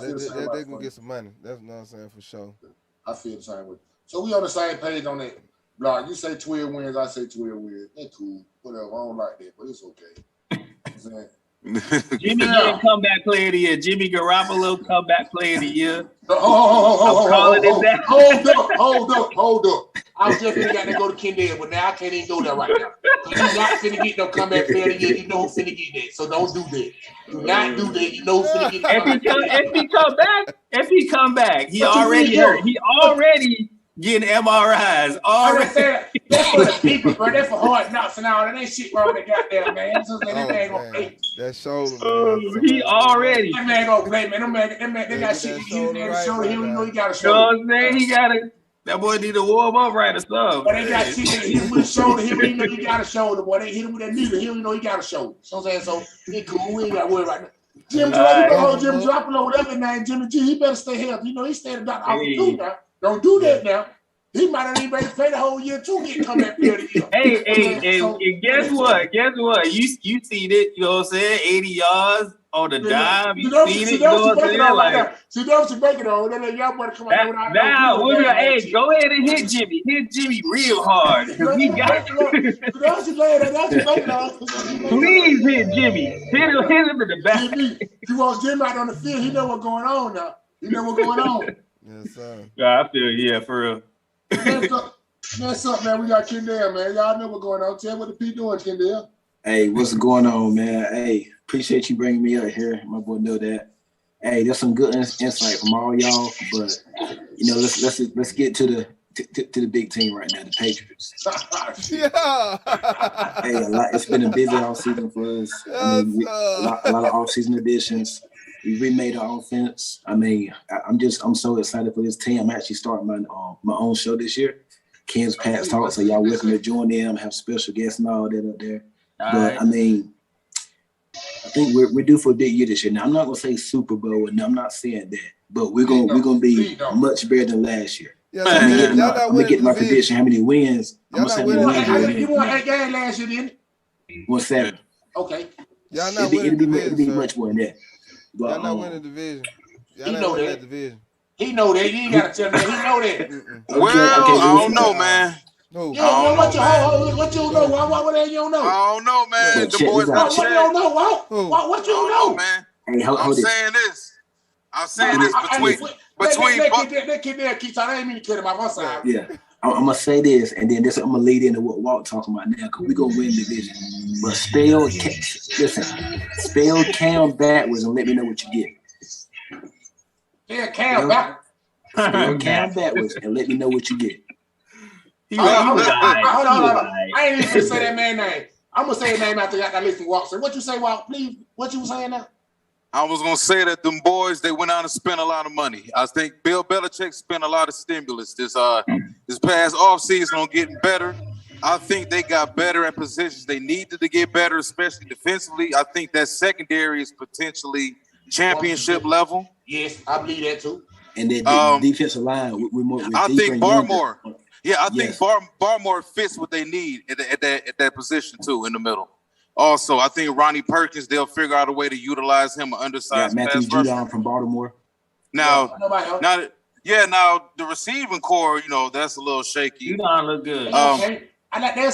they can get some money. That's what I'm saying for sure. I feel the same way. So we on the same page on that. Like you say 12 wins, I say 12 wins. That's cool. Whatever. I don't like that, but it's okay. You know Jimmy comeback player of the year. Jimmy Garoppolo comeback player of the year. Hold up. I was just got to go to Kendall, but now I can't even go there right now. You're not finna get no comeback player of the year. You know who's finna get that. So don't do that. Do not do that. You know who's finna get that. If he come back, he already hurt. He already getting MRIs. Already. That's for the people, bro. That's for hard knocks and all. That ain't shit wrong with the goddamn man. So that man gonna play. That shoulder. He already. That man gonna play, man. They got shit in his shoulder. He don't know he got a shoulder. You know what I'm saying? He gotta. That boy need to warm up right or something. But they got shit hit him with a shoulder. He don't even know he got a shoulder, boy. They hit him with that needle. He don't even know he got a shoulder. So I'm saying, so he cool. We ain't got to worry about that. Jim Garoppolo, whatever his name, Jimmy G, he better stay healthy. He stayed about the office too now. Don't do that now. He might not even play the whole year too. He come back here to year. Hey, guess what? You seen it, you know what I'm saying? 80 yards on the dive. You seen it, you know what I'm saying? Like, she knows she break it on. Then y'all want to come out now, go ahead and hit Jimmy. Hit Jimmy real hard. Because he got Please hit Jimmy. Hit him in the back. He wants Jimmy out on the field. He know what's going on now. He know what's going on. Yes, sir. Yeah, I feel, for real. What's up, man? We got Kendall, man. Y'all know what's going on. Tell what the P doing, Kendall. Hey, what's going on, man? Hey, appreciate you bringing me up here. My boy know that. Hey, there's some good insight from all y'all, but let's get to the big team right now, the Patriots. Yeah. Hey, it's been a busy off season for us. I mean, a lot of off season additions. We remade our offense. I mean, I'm so excited for this team. I'm actually starting my own show this year, Ken's Pats Talk. So y'all welcome to join them. Have special guests and all that up there. But I mean, I think we're due for a big year this year. Now I'm not gonna say Super Bowl, and I'm not saying that, but we're gonna be much better than last year. Yeah, I'm gonna get my prediction. How many wins? I'm gonna say you won 8 games last year, didn't you? 1-7. Okay. Y'all not it'll be much more than that. But, y'all not winning the division. Y'all not winning that division. He know that. You ain't gotta tell me. He know that. I don't know, man. You don't know what you know. What you don't know? I don't know, man. The boys what you don't know? What you don't know, man? Hey, I'm saying this between. That kid there keeps on. I ain't mean to cut him off my side. Yeah. I'm gonna say this, and then I'm gonna lead into what Walt talking about now, because we're gonna win the division. But spell Cam backwards and let me know what you get. Yeah, Cam backwards. Spell Cam backwards and let me know what you get. Hold on. I ain't even gonna say that man's name. I'm gonna say his name after I listen to Walt. So what you say, Walt? Please, what you saying now? I was gonna say that them boys, they went out and spent a lot of money. I think Bill Belichick spent a lot of stimulus this past offseason on getting better. I think they got better at positions they needed to get better, especially defensively. I think that secondary is potentially championship level. Yes, I believe that too. And that defensive line, we're more. I think Barmore. Yeah, I think Barmore fits what they need at that position too in the middle. Also, I think Ronnie Perkins, they'll figure out a way to utilize him, an undersized Matthew pass rusher. Judon from Baltimore. Now the receiving core, that's a little shaky. You don't look good. I like that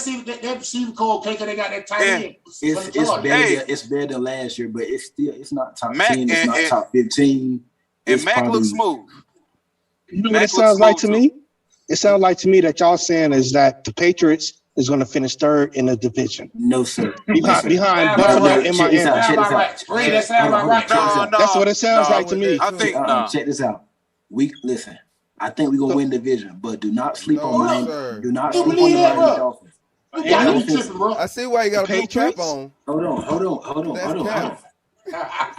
receiving core okay because they got that tight end. It's better than last year, but it's not top 10. It's not top 15. And Mac looks smooth. You know what it sounds like to me? It sounds like to me that y'all saying is that the Patriots is going to finish third in the division. No, sir. Behind Buffalo and Miami. That's what it sounds like to me. I think check this out. Listen. I think we're gonna win division, but do not sleep on Miami. Do not sleep on the Miami Dolphins. I see why you got a blue cap on. Hold on.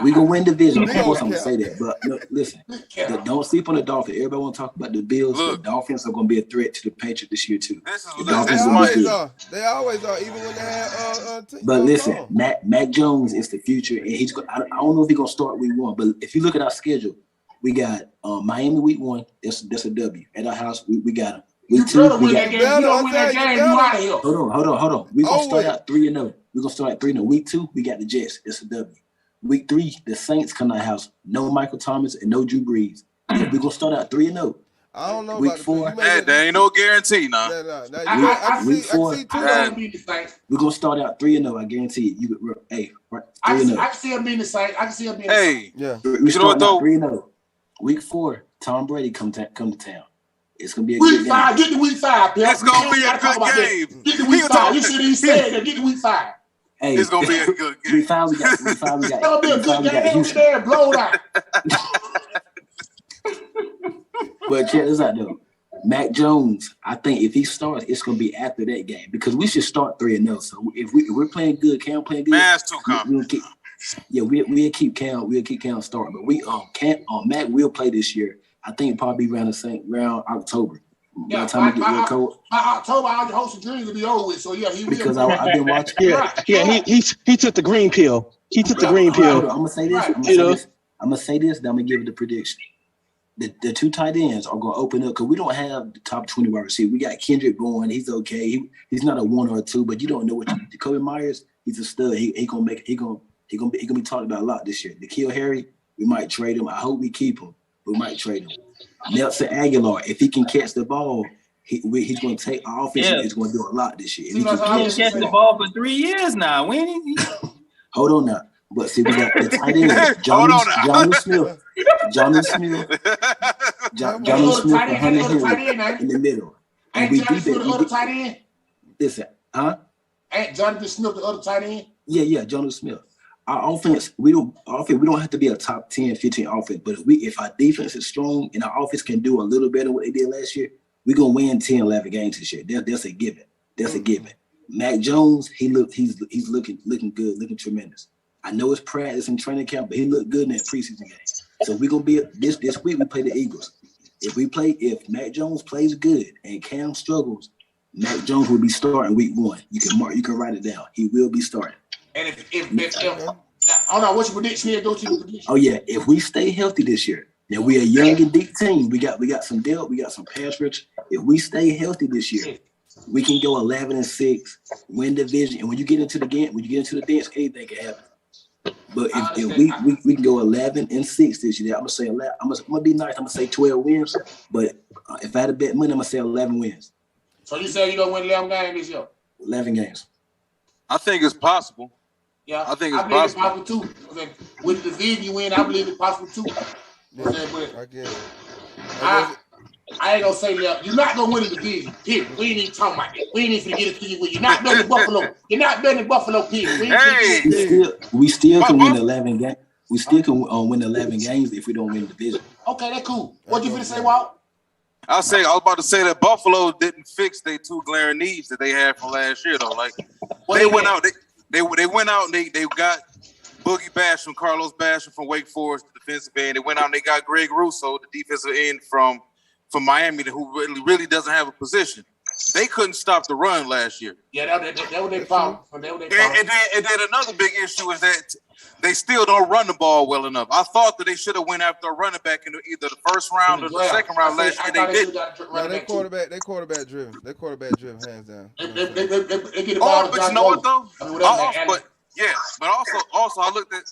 We gonna win division. Of course, I'm gonna say that. But look, listen, don't sleep on the Dolphins. Everybody want to talk about the Bills. The Dolphins are gonna be a threat to the Patriots this year too. They always are, even when they have. But listen, Mac Jones is the future, and he's. I don't know if he's gonna start week 1, but if you look at our schedule, we got Miami week 1. That's a W. At our house, we got him. Week 2, we got. Hold on. We're gonna start out 3-0. We're gonna start at 3-0. Week 2, we got the Jets. That's a W. Week 3, the Saints come to our house. No Michael Thomas and no Drew Brees. We're gonna start out 3-0. I don't know. Week 4, there ain't no guarantee now. Week 4, we're gonna start out 3-0. I guarantee you. I can see him being the Saints. I can see him being. We start out 3-0. Week 4, Tom Brady come to town. It's gonna be a good game. Get to week 5. It's gonna be a good game. Get to week 5. You see what he said? Get to week 5. Hey, it's gonna be a good game. Week 5 we got. It's gonna be a good game. Over there, blown out. But check this out though. Mac Jones, I think if he starts, it's gonna be after that game because we should start 3-0. So if we're playing good, Cam playing good. Man's too confident. We'll keep Cam starting, but Mac will play this year. I think probably around October. Yeah, by time we get real cold. By October, all the hopes and dreams will be over with. So yeah, he will. Because I've been watching. He took the green pill. He took the green pill. I'm gonna say this. I'm gonna say this. Then I'm gonna give it the prediction. The 2 tight ends are gonna open up because we don't have the top 20 wide receiver. We got Kendrick Bourne. He's okay. He's not a 1 or a 2, but you don't know what Jacoby Myers. He's a stud. He gonna be talked about a lot this year. N'Keal Harry, we might trade him. I hope we keep him. We might trade him. Nelson Aguilar, if he can catch the ball, he's going to take our offense. He's going to do a lot this year. He's been catching the ball for 3 years now. Hold on now. But see, we got the tight ends. Johnny Smith, and Hunter Henry in the middle. Ain't Johnny Smith the other tight end? Listen, Ain't Jonathan Smith the other tight end? Yeah, Jonathan Smith. Our offense, we don't have to be a top 10, 15 offense, but if our defense is strong and our offense can do a little better than what they did last year, we're gonna win 10, 11 games this year. That's a given. That's a given. Mac Jones, he's looking good, looking tremendous. I know it's practice and training camp, but he looked good in that preseason game. So we're gonna be this week. We play the Eagles. If Mac Jones plays good and Cam struggles, Mac Jones will be starting week 1. You can write it down. He will be starting. And if hold on, what's your prediction here? Don't you prediction? Oh yeah, if we stay healthy this year, then we're a young and deep team. We got some depth, we got some pass rush. If we stay healthy this year, we can go 11-6, win division. And when you get into the dance, anything can happen. But if we can go 11-6 this year, I'm gonna say 11. I'm gonna be nice. I'm gonna say 12 wins. But if I had to bet money, I'm gonna say 11 wins. So you say you're gonna win 11 games this year? 11 games. I think it's possible. Yeah, I think it's possible. possible. It's possible too. With the division you win, I believe it's possible too. I ain't gonna say that. You're not gonna win the division. Period. We ain't even talking about that. We ain't even get it to you. You're not betting Buffalo. You're not betting Buffalo. Period. We still can win 11 games. We still can win 11 games if we don't win the division. Okay, that's cool. What you finna say, Walt? I was about to say that Buffalo didn't fix their 2 glaring needs that they had from last year though. Like they went out. They went out and they got Boogie Basham, Carlos Basham from Wake Forest, the defensive end. They went out and they got Greg Russo, the defensive end from Miami, who really doesn't have a position. they couldn't stop the run last year. Yeah, that was their problem. And then another big issue is that they still don't run the ball well enough. I thought that they should have went after a running back in either the first round or the second round last year. They didn't. No, they quarterback driven. They quarterback driven, hands down. They get the Oh, ball. but you know what though? I Also, I looked at.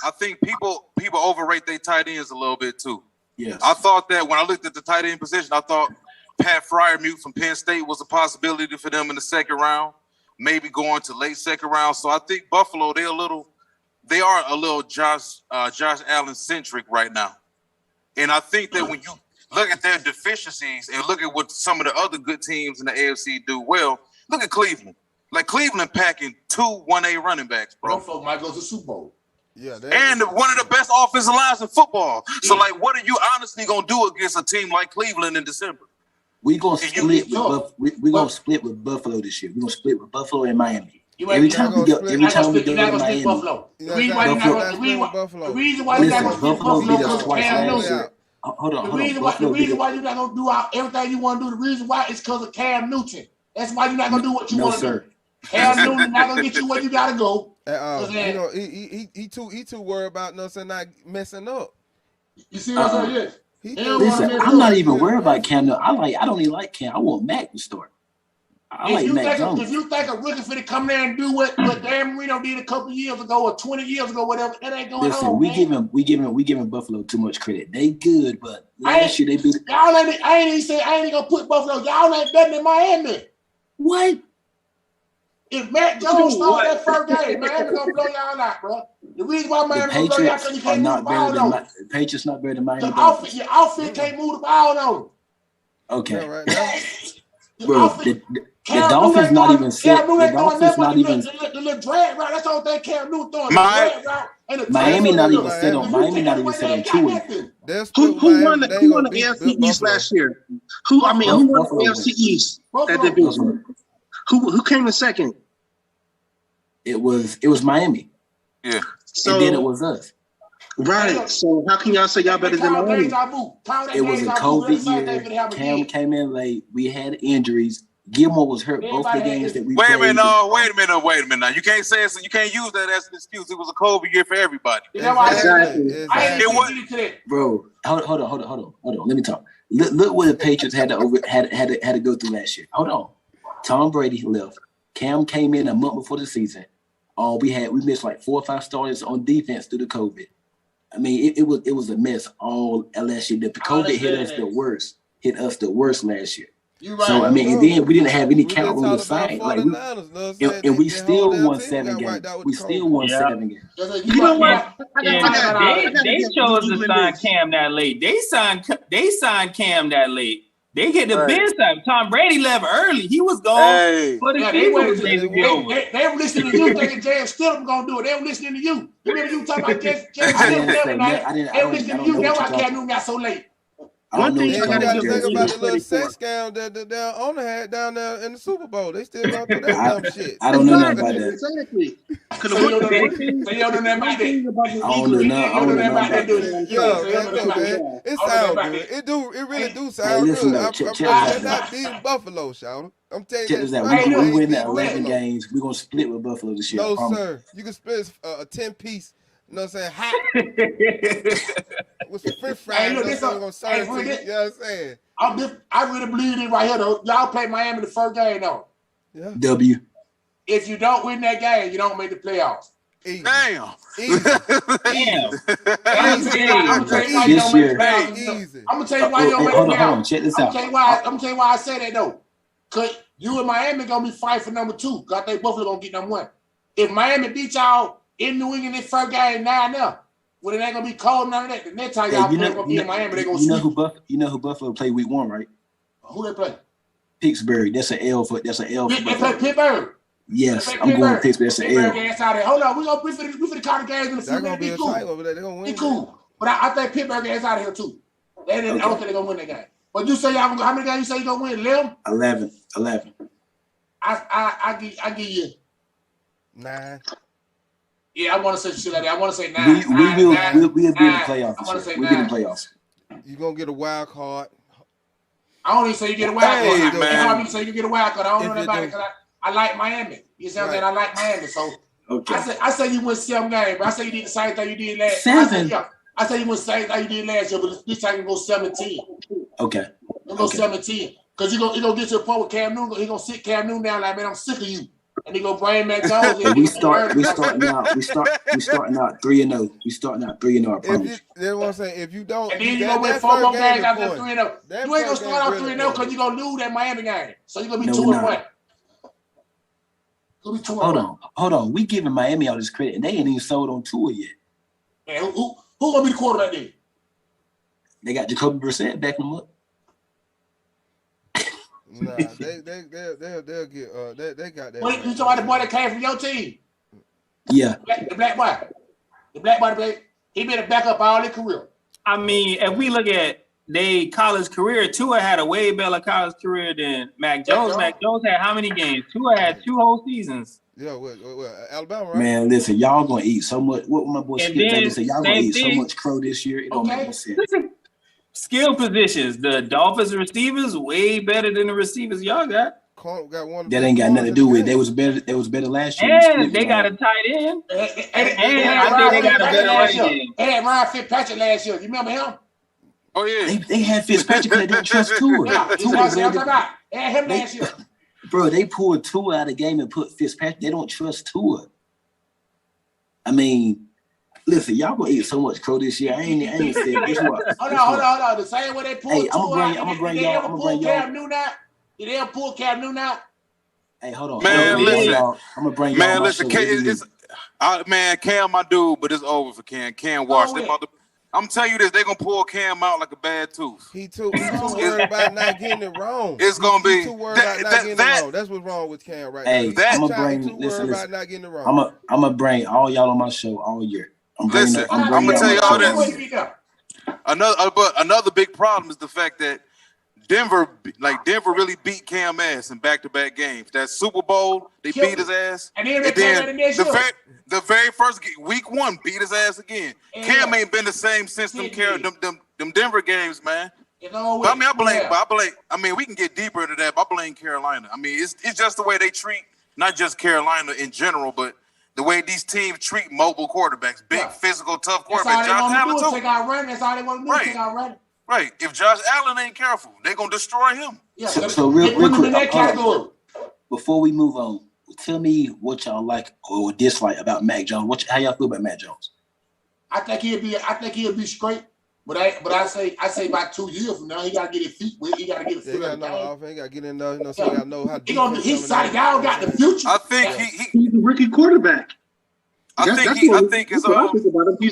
I think people overrate their tight ends a little bit too. Yes. I thought that when I looked at the tight end position, I thought Pat Fryermuth from Penn State was a possibility for them in the second round, maybe going to late second round. So I think Buffalo, they are a little Josh Allen centric right now. And I think that when you look at their deficiencies and look at what some of the other good teams in the AFC do well, look at Cleveland. Like Cleveland packing 2 1A running backs, bro. Buffalo might go to Super Bowl. Yeah, and one of the best offensive lines in football. So, like, what are you honestly gonna do against a team like Cleveland in December? We're gonna split with Buffalo this year. We're gonna split with Buffalo and Miami. Every time we go to Miami, Buffalo. The reason why you're not gonna split Buffalo is Cam Newton. Hold on. The reason why you're not gonna do everything you want to do, the reason why is because of Cam Newton. That's why you're not gonna do what you want to do. Cam Newton not gonna get you where you gotta go. You know, he too worried about not messing up. You see what I'm saying? Listen, I'm not even worried about Cam Newton. I don't even like Cam. I want Mac to start. If you think a rookie finna come there and do what Dan Marino did a couple years ago or 20 years ago, whatever, that ain't going on. Listen, we giving Buffalo too much credit. They good, but last year they beat. I ain't gonna put Buffalo. Y'all ain't better than Miami. What? If Matt Jones started that first game, Miami gonna blow y'all out, bro. The reason why Miami gonna blow y'all because you can't move the ball on them. The Patriots not better than Miami. Your offense can't move the ball on them. Okay. Yeah, right now. Bro, the Dolphins not even set. The Dolphins not even. The little drag route. That's the only thing Cam Newton throwing. Miami not even set on. Miami not even set on two. Who won the AFC East last year? Who won the AFC East? That division. Who came in second? It was Miami. Yeah. So, and then it was us. Right. So how can y'all say y'all better than Miami? It was a COVID year. Cam came in late. We had injuries. Gilmore was hurt both the games that we played. Wait a minute. Now you can't say you can't use that as an excuse. It was a COVID year for everybody. Exactly. Bro, hold on. Let me talk. Look what the Patriots had to go through last year. Hold on. Tom Brady left. Cam came in a month before the season. We missed like 4 or 5 starters on defense due to COVID. I mean, it was a mess all last year. The COVID hit us the worst last year. Right. So I mean, and then we didn't have any count on the side. Like and we still won 7 games. We still won 7 games. You know what? They chose to sign Cam that late. They signed Cam that late. They get the best time. Tom Brady left early. He was gone. But they were listening to you thinking James Stidham gonna do it. They were listening to you. Remember you talking about James Stidham every night? They were listening to you. That's why Cam Newton got so late. One thing you got to think about the little sex scam that the owner had down there in the Super Bowl. They still going through that dumb shit. I don't know nothing about that. Exactly. So you don't know nothing about that. I don't know nothing about that. Man, it sounds good. It really do sound good. I'm not beating Buffalo, Shawty. I'm telling you that. We win that 11 games. We're going to split with Buffalo this year. No, sir. You can split a 10-piece. You know what I'm saying? Hot. With some French fries. You know what I'm saying? I really believe it right here, though. Y'all play Miami the first game, though. Yeah. W. If you don't win that game, you don't make the playoffs. Easy. Damn. Easy. I'm gonna tell you why you don't make the playoffs. I'm gonna tell you why you don't make the playoffs. Hold on, check this out. I'm gonna tell you why I say that though. Cause you and Miami gonna be fighting for number 2. Cause I think Buffalo gonna get number 1. If Miami beat y'all in New England in first game 9-0, well, it ain't gonna be cold none of that. The next time y'all play gonna be in Miami, they gonna sweep. You know who Buffalo play week 1, right? Who they play? Pittsburgh. That's an L for They play Pittsburgh. Yes, I'm going to Pittsburgh. That's an L. Hold on, we finna call the games in a few minutes. Be cool. Over there. They gonna win. Be cool. But I think Pittsburgh gets out of here too. I don't think they're gonna win that game. But you say how many games you say you gonna win? 11? 11. I give you 9. Yeah, I want to say shit like that. I want to say 9. We'll be in the playoffs. I want to say 9. We'll be in the playoffs. You gonna get a wild card. I only say you get a wild card. Hey, That's why I say you get a wild card. I don't know nobody because I like Miami. You see what I'm saying? I like Miami. So I say you win 7 games, but I say you did the same thing you did last. 7. I say you win the same thing you did last year, but this time you go 17. Okay. You go 17. Because you're gonna get to a point with Cam Newton, he's gonna sit Cam Newton down like, man, I'm sick of you. And he gonna bring Mac Jones in. We starting out 3-0. We starting out 3-0. I promise. That's what I'm saying. If you don't, and then you're gonna win 4 more games after 3-0. You ain't gonna start out 3-0 because you're gonna lose that Miami game. So you're gonna be 2-1. Hold on. We giving Miami all this credit, and they ain't even sold on Tua yet. Man, who gonna be the quarterback then? They got Jacoby Brissett backing them up. Nah, they'll get they got that. What you talking about the boy that came from your team? Yeah. The black boy, he been a backup all his career. I mean, if we look at their college career, Tua had a way better college career than Mac Jones. Mac Jones had how many games? Tua had 2 whole seasons. Yeah, Alabama, right? Man, listen, y'all gonna eat so much. What my boy Skip Bailey said, y'all gonna eat so much crow this year. It don't make no sense. Listen, skill positions. The Dolphins receivers way better than the receivers y'all got. That ain't got nothing to do with it. They was better last year. And they got a tight end. And I think they got a better running game. They had Ryan Fitzpatrick last year. You remember him? Oh yeah. They had Fitzpatrick, but they didn't trust Tua. They had him last year. Bro, they pulled Tua out of the game and put Fitzpatrick. They don't trust Tua. I mean, listen, y'all gonna eat so much crow this year. I ain't said this one. Hold on. The same way they pulled Tua out. I'm gonna bring y'all. Cam Newton out? Did they ever pull Cam Newton out? Hey, hold on. Man, listen. I'm gonna bring y'all. Man, listen, Cam, my dude, but it's over for Cam. Cam washed. I'm telling you this, they're gonna pull Cam out like a bad tooth. He too worried about not getting it wrong. It's gonna be too worried about not getting it wrong. That's what's wrong with Cam right now. I'm gonna bring. Listen. Not getting it wrong. I'm gonna bring all y'all on my show all year. I'm gonna tell you all this. Another big problem is the fact that Denver really beat Cam ass in back-to-back games. That Super Bowl, they beat his ass. And then the very first week 1 beat his ass again. Cam ain't been the same since them Denver games, man. I mean, we can get deeper into that, but I blame Carolina. I mean, it's just the way they treat not just Carolina in general, but the way these teams treat mobile quarterbacks, big, physical, tough quarterbacks. Josh Allen too. That's all they want to do. Take out running. Right. If Josh Allen ain't careful, they're gonna destroy him. Yeah. So real quick, before we move on, tell me what y'all like or dislike about Mac Jones. How y'all feel about Mac Jones? I think he'll be straight. But I say about 2 years from now, he gotta get his feet wet. He gotta get his feet. He gotta get in there. So he gotta know how to. He's solid. Y'all got the future. I think he's a rookie quarterback. I think he's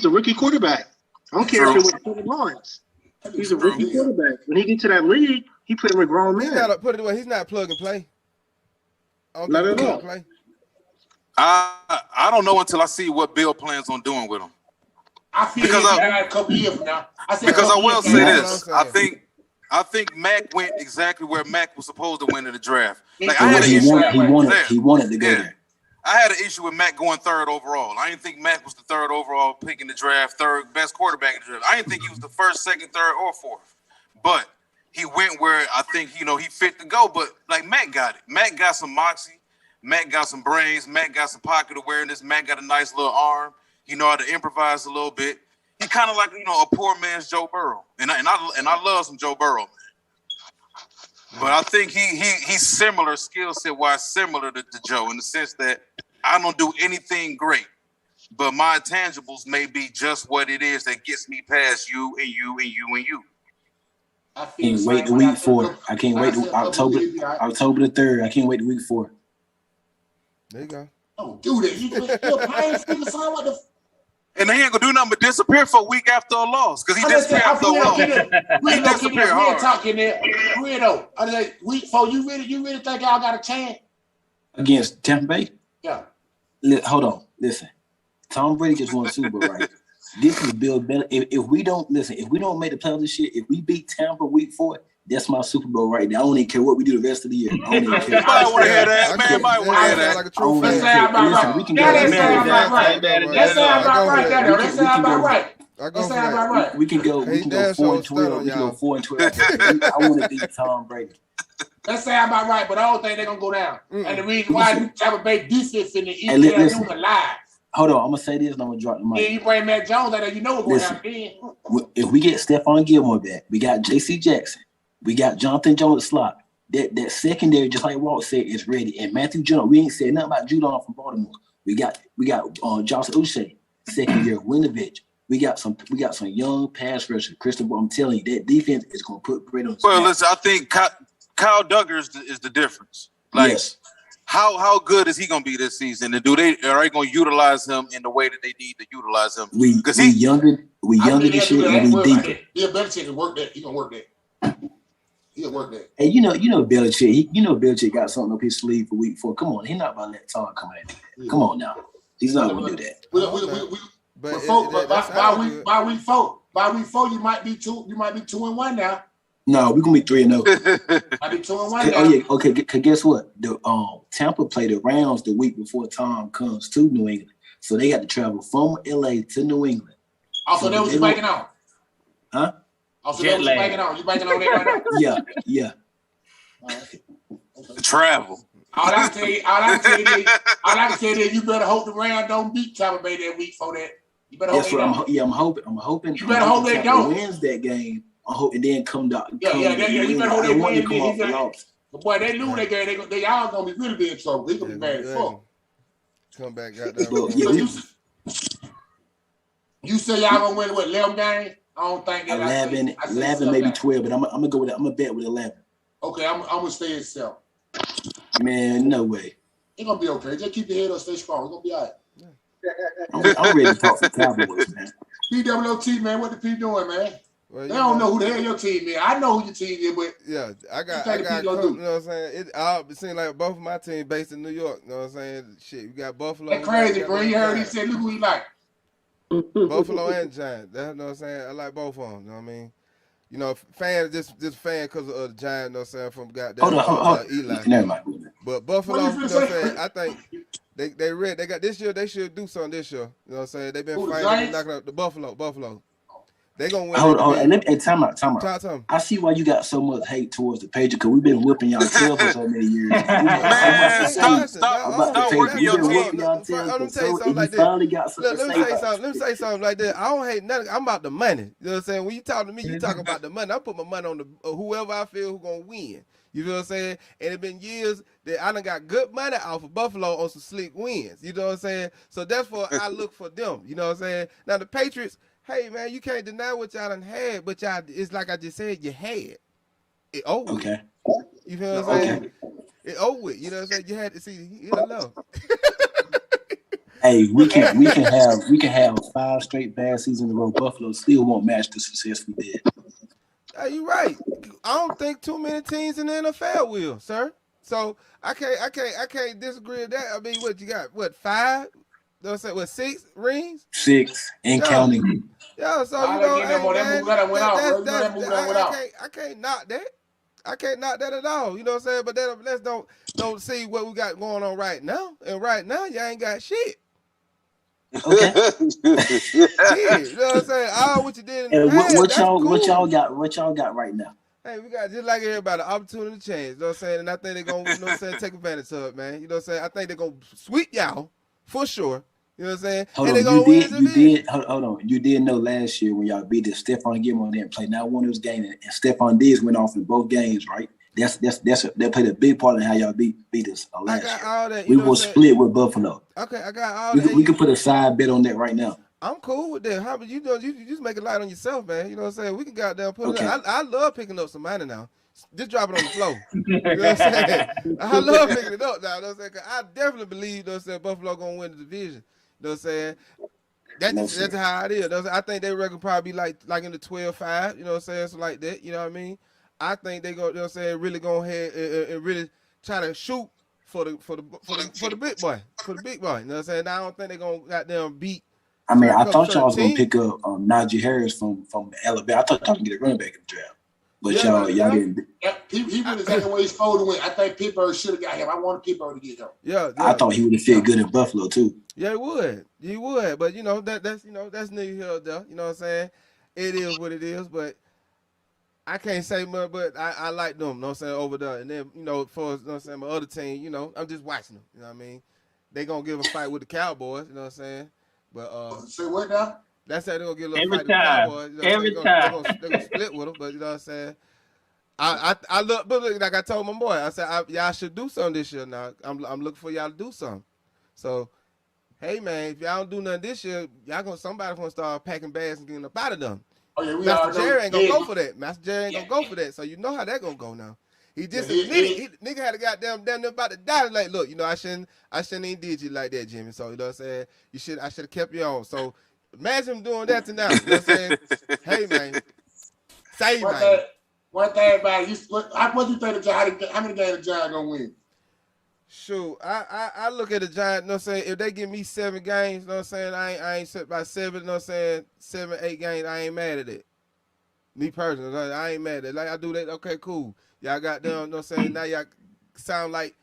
a rookie quarterback. I don't care if it was Trevor Lawrence. He's a rookie quarterback. When he gets to that league, he put him with grown men. He's not plug and play. Not at all. I don't know until I see what Bill plans on doing with him. I feel a couple years from now. Because I will say this. I think Mac went exactly where Mac was supposed to win in the draft. Like I had an issue. He wanted to go there. I had an issue with Mac going 3rd overall. I didn't think Mac was the 3rd overall pick in the draft, 3rd best quarterback in the draft. I didn't think he was the 1st, 2nd, 3rd, or 4th. But he went where I think, he fit to go. But, like, Mac got it. Mac got some moxie. Mac got some brains. Mac got some pocket awareness. Mac got a nice little arm. He know how to improvise a little bit. He kind of like, a poor man's Joe Burrow. And I love some Joe Burrow, man. But I think he's similar, skill set-wise, similar to Joe in the sense that I don't do anything great, but my intangibles may be just what it is that gets me past you and you and you and you. I can't wait to week 4. I can't wait to October the 3rd. I can't wait to week 4. There you go. Don't do that. You're playing for son. What the? And he ain't gonna do nothing but disappear for a week after a loss because he disappeared after a loss. We disappear hard. Talking there, Guido. Week 4, you really think y'all got a chance against Tampa Bay? Yeah. Hold on. Listen, Tom Brady just won a Super Bowl, right? This is Bill Belichick. If we don't make the playoffs this year, if we beat Tampa week 4, that's my Super Bowl right now. I don't even care what we do the rest of the year. I don't even care. Everybody want to hear that, man. Everybody want to hear that. That sounds about right. That sounds about right. I go That sound about right. We can go 4-12. We can go 4-12. I want to beat Tom Brady. That sound about right, but I don't think they're gonna go down. And the reason why Tampa Bay defense in the East listen, doing alive. Hold on, I'm gonna say this and I'm gonna drop the mic. Yeah, you bring Matt Jones out there, you know what's going down. If we get Stephon Gilmore back, we got J.C. Jackson, we got Jonathan Jones slot. That secondary, just like Walt said, is ready. And Matthew Judon, we ain't said nothing about Judon from Baltimore. We got Josh Uche, second year Winovich. We got some young pass rushers. Christopher, I'm telling you, that defense is gonna put bread on. Well, listen, I think Kyle Duggar is the difference. Like, yes. How good is he gonna be this season? And are they gonna utilize him in the way that they need to utilize him? We younger this year and we deeper. Bill Belichick can work that. He gonna work that. He'll work that. Hey, you know Belichick. Belichick got something up his sleeve for week 4. Come on, he's not about to let Todd come at him. Come on now, he's not gonna do that. By week 4, you might be 2-1 now. No, we're gonna be 3-0. Might be 2-1 now. Oh yeah, okay. Guess what? The Tampa play the Rams the week before Tom comes to New England, so they got to travel from LA to New England. Also, that was you banking on. Huh? Also, that was you banking on. You banking on that right now? Yeah. The travel. All I can tell you, you better hope the Rams don't beat Tampa Bay that week for that. You better hope they don't. I'm hoping. You better hope they don't. Wins that game. I hope and then come down. Yeah. You better hope they win. But boy, they lose that game. They all gonna be really in trouble. They gonna be mad as fuck. Come back, goddamn. You say y'all gonna win what 11 games? I don't think that. 11, maybe 12, but I'm gonna go with that. I'm gonna bet with 11. Okay, I'm gonna stay itself. Man, no way. It's gonna be okay. Just keep your head up, stay strong. It's gonna be all right. I'm ready to talk to Cowboys, man. PWOT, man, what the P doing, man? Well, they don't know who the hell your team is. I know who your team is, but yeah, I got you know what I'm saying? It seems like both of my teams based in New York, you know what I'm saying? Shit, you got Buffalo. That crazy, bro. You heard he said, look who he like. Buffalo and Giants. That's, you know what I'm saying? I like both of them, you know what I mean? You know, fans just fan because of the Giants, you know what I'm saying, from goddamn Eli. Never mind. But Buffalo, you know what I'm saying? I think they got this year, they should do something this year. You know what I'm saying? They've been fighting, knocking up the Buffalo. They gonna win. Hold on. And time out. I see why you got so much hate towards the Patriots because we've been whipping y'all tail for so many years. Man, stop working your team. Let me tell you something like this. Let me say something like that. I don't hate nothing. I'm about the money. You know what I'm saying? When you talk to me, you talk about the money. I put my money on the whoever I feel who gonna win. You know what I'm saying? And it's been years that I done got good money off of Buffalo on some slick wins. You know what I'm saying? So that's what I look for them. You know what I'm saying? Now the Patriots. Hey man, you can't deny what y'all done had, but it's like I just said, you had it over. Okay. You feel what I'm saying? It over. You know what I'm saying? You had to see. You don't know. Hey, we can have 5 straight bad seasons in a row. Buffalo still won't match the success we did. Hey, you right. I don't think too many teams in the NFL will, sir. So I can't disagree with that. I mean, what you got? What 5? Those say what 6 rings? 6 and counting. Yeah, so you know, I can't knock that. I can't knock that at all. You know what I'm saying? But let's don't see what we got going on right now. And right now, y'all ain't got shit. Okay. Yeah, you know what I'm saying? All what you did in the past, what y'all got right now? Hey, we got just like everybody, opportunity to change. You know what I'm saying? And I think they're gonna, you know what I'm saying, take advantage of it, man. You know what I'm saying? I think they're gonna sweep y'all for sure. You know what I'm saying? Hold on. You did know last year when y'all beat the Stephon Gilmore didn't play not one of those games, and Stephon Diggs went off in both games, right? That played a big part in how y'all beat us last year. All that, we will split with Buffalo. Okay, I got all that. We can put a side bet on that right now. I'm cool with that. How about you just make it light on yourself, man? You know what I'm saying? We can goddamn put it up. I love picking up some money now. Just drop it on the floor. You know what I'm saying? I love picking it up now. You know what I'm saying? Cause I definitely believe, you know what I'm saying, Buffalo gonna win the division. You know what I'm saying? That's how it is. You know I think they reckon probably like in the 12-5, you know what I'm saying? So like that, you know what I mean? I think they go, you know what I'm saying, really go ahead and really try to shoot for the big boy. For the big boy. You know what I'm saying? Now, I don't think they're gonna goddamn beat. I mean, I thought y'all was gonna pick up Najee Harris from Alabama. I thought y'all was gonna get a running back in the draft. But y'all didn't. he went exactly where he's supposed to win. I think Pittsburgh should have got him. I wanted Pittsburgh to get him. Yeah, I thought he would have fit good in Buffalo too. Yeah, he would. But that's neither here nor there. You know what I'm saying? It is what it is. But I can't say much. But I like them. You know what I'm saying, over there. And then for you know what I'm saying, my other team. I'm just watching them. You know what I mean? They gonna give a fight with the Cowboys. You know what I'm saying? But say what now? That's how they're gonna get a little Every fight time. with the Cowboys. Every time. They're gonna split with them. But you know what I'm saying? I look, but look, like I told my boy, I said y'all should do something this year. Now I'm looking for y'all to do something. So, hey man, if y'all don't do nothing this year, somebody gonna start packing bags and getting up out of them. Oh yeah, Master Jerry ain't gonna go for that. Master Jerry ain't gonna go for that. So you know how that gonna go now. He just admitted, nigga had a goddamn damn near about to die. Like, look, I shouldn't even did you like that, Jimmy. So you know what I'm saying? I should have kept you on. So imagine him doing that to now. You know what I'm saying? Hey man, say man. One thing about it, what do you think how many games the Giants gonna win? Shoot, I look at the Giants, you know what I'm saying? If they give me 7 games, you know what I'm saying? I ain't set by 7, you know what I'm saying? 7, 8 games, I ain't mad at it. Me personally, I ain't mad at it. Like, I do that, okay, cool. Y'all got them, you know what I'm saying? Now y'all sound like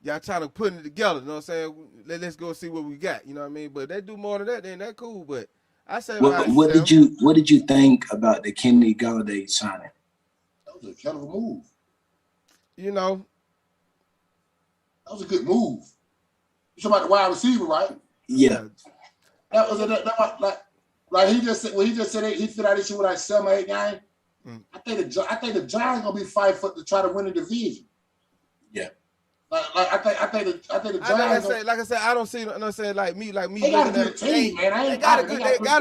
y'all trying to put it together, you know what I'm saying? Let's go see what we got, you know what I mean? But if they do more than that, then that's cool. But I say what did you think about the Kenny Galladay signing? That was a hell of a move. That was a good move. You talking about the wide receiver, right? Yeah. That was like he just said he fit out this year with like 7 or 8 games. I think the Giants gonna be fighting to try to win the division. Yeah. I think the Giants. Like I said, I don't see. You know what I'm saying? Like me. They got a good team, man. They got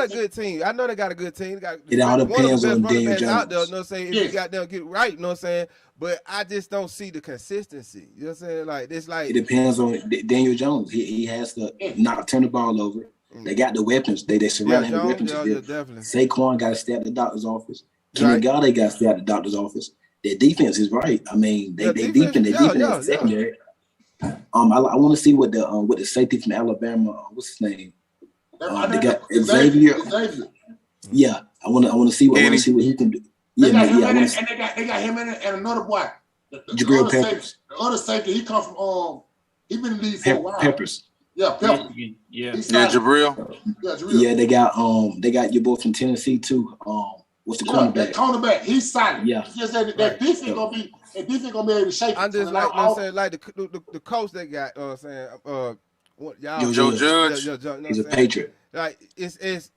a good team. I know they got a good team. It all depends on Daniel Jones. Out there, you know what I'm saying? If you got them get right, you know what I'm saying? But I just don't see the consistency. You know what I'm saying? Like it's like it depends on Daniel Jones. He has to not turn the ball over. They got the weapons. They surround him with weapons. Definitely. Saquon got to stay at the doctor's office. Kenny Galladay got to stay at the doctor's office. Their defense is right. I mean, they deep in the secondary. I want to see what the safety from Alabama. What's his name? They got Xavier. Yeah, I want to see what he can do. They got him in it and another boy. Jabril Peppers. The other safety, he come from he been in the league for a while. Peppers. Yeah, Peppers. Yeah, Jabril. Yeah, they got your boy from Tennessee too. What's the cornerback? That cornerback, he's solid. Yeah. Just that defense gonna be able to shake. I'm just like, you know what I'm saying, like the coach they got, you know what I'm saying, Joe Judge. He's a Patriot. Like it's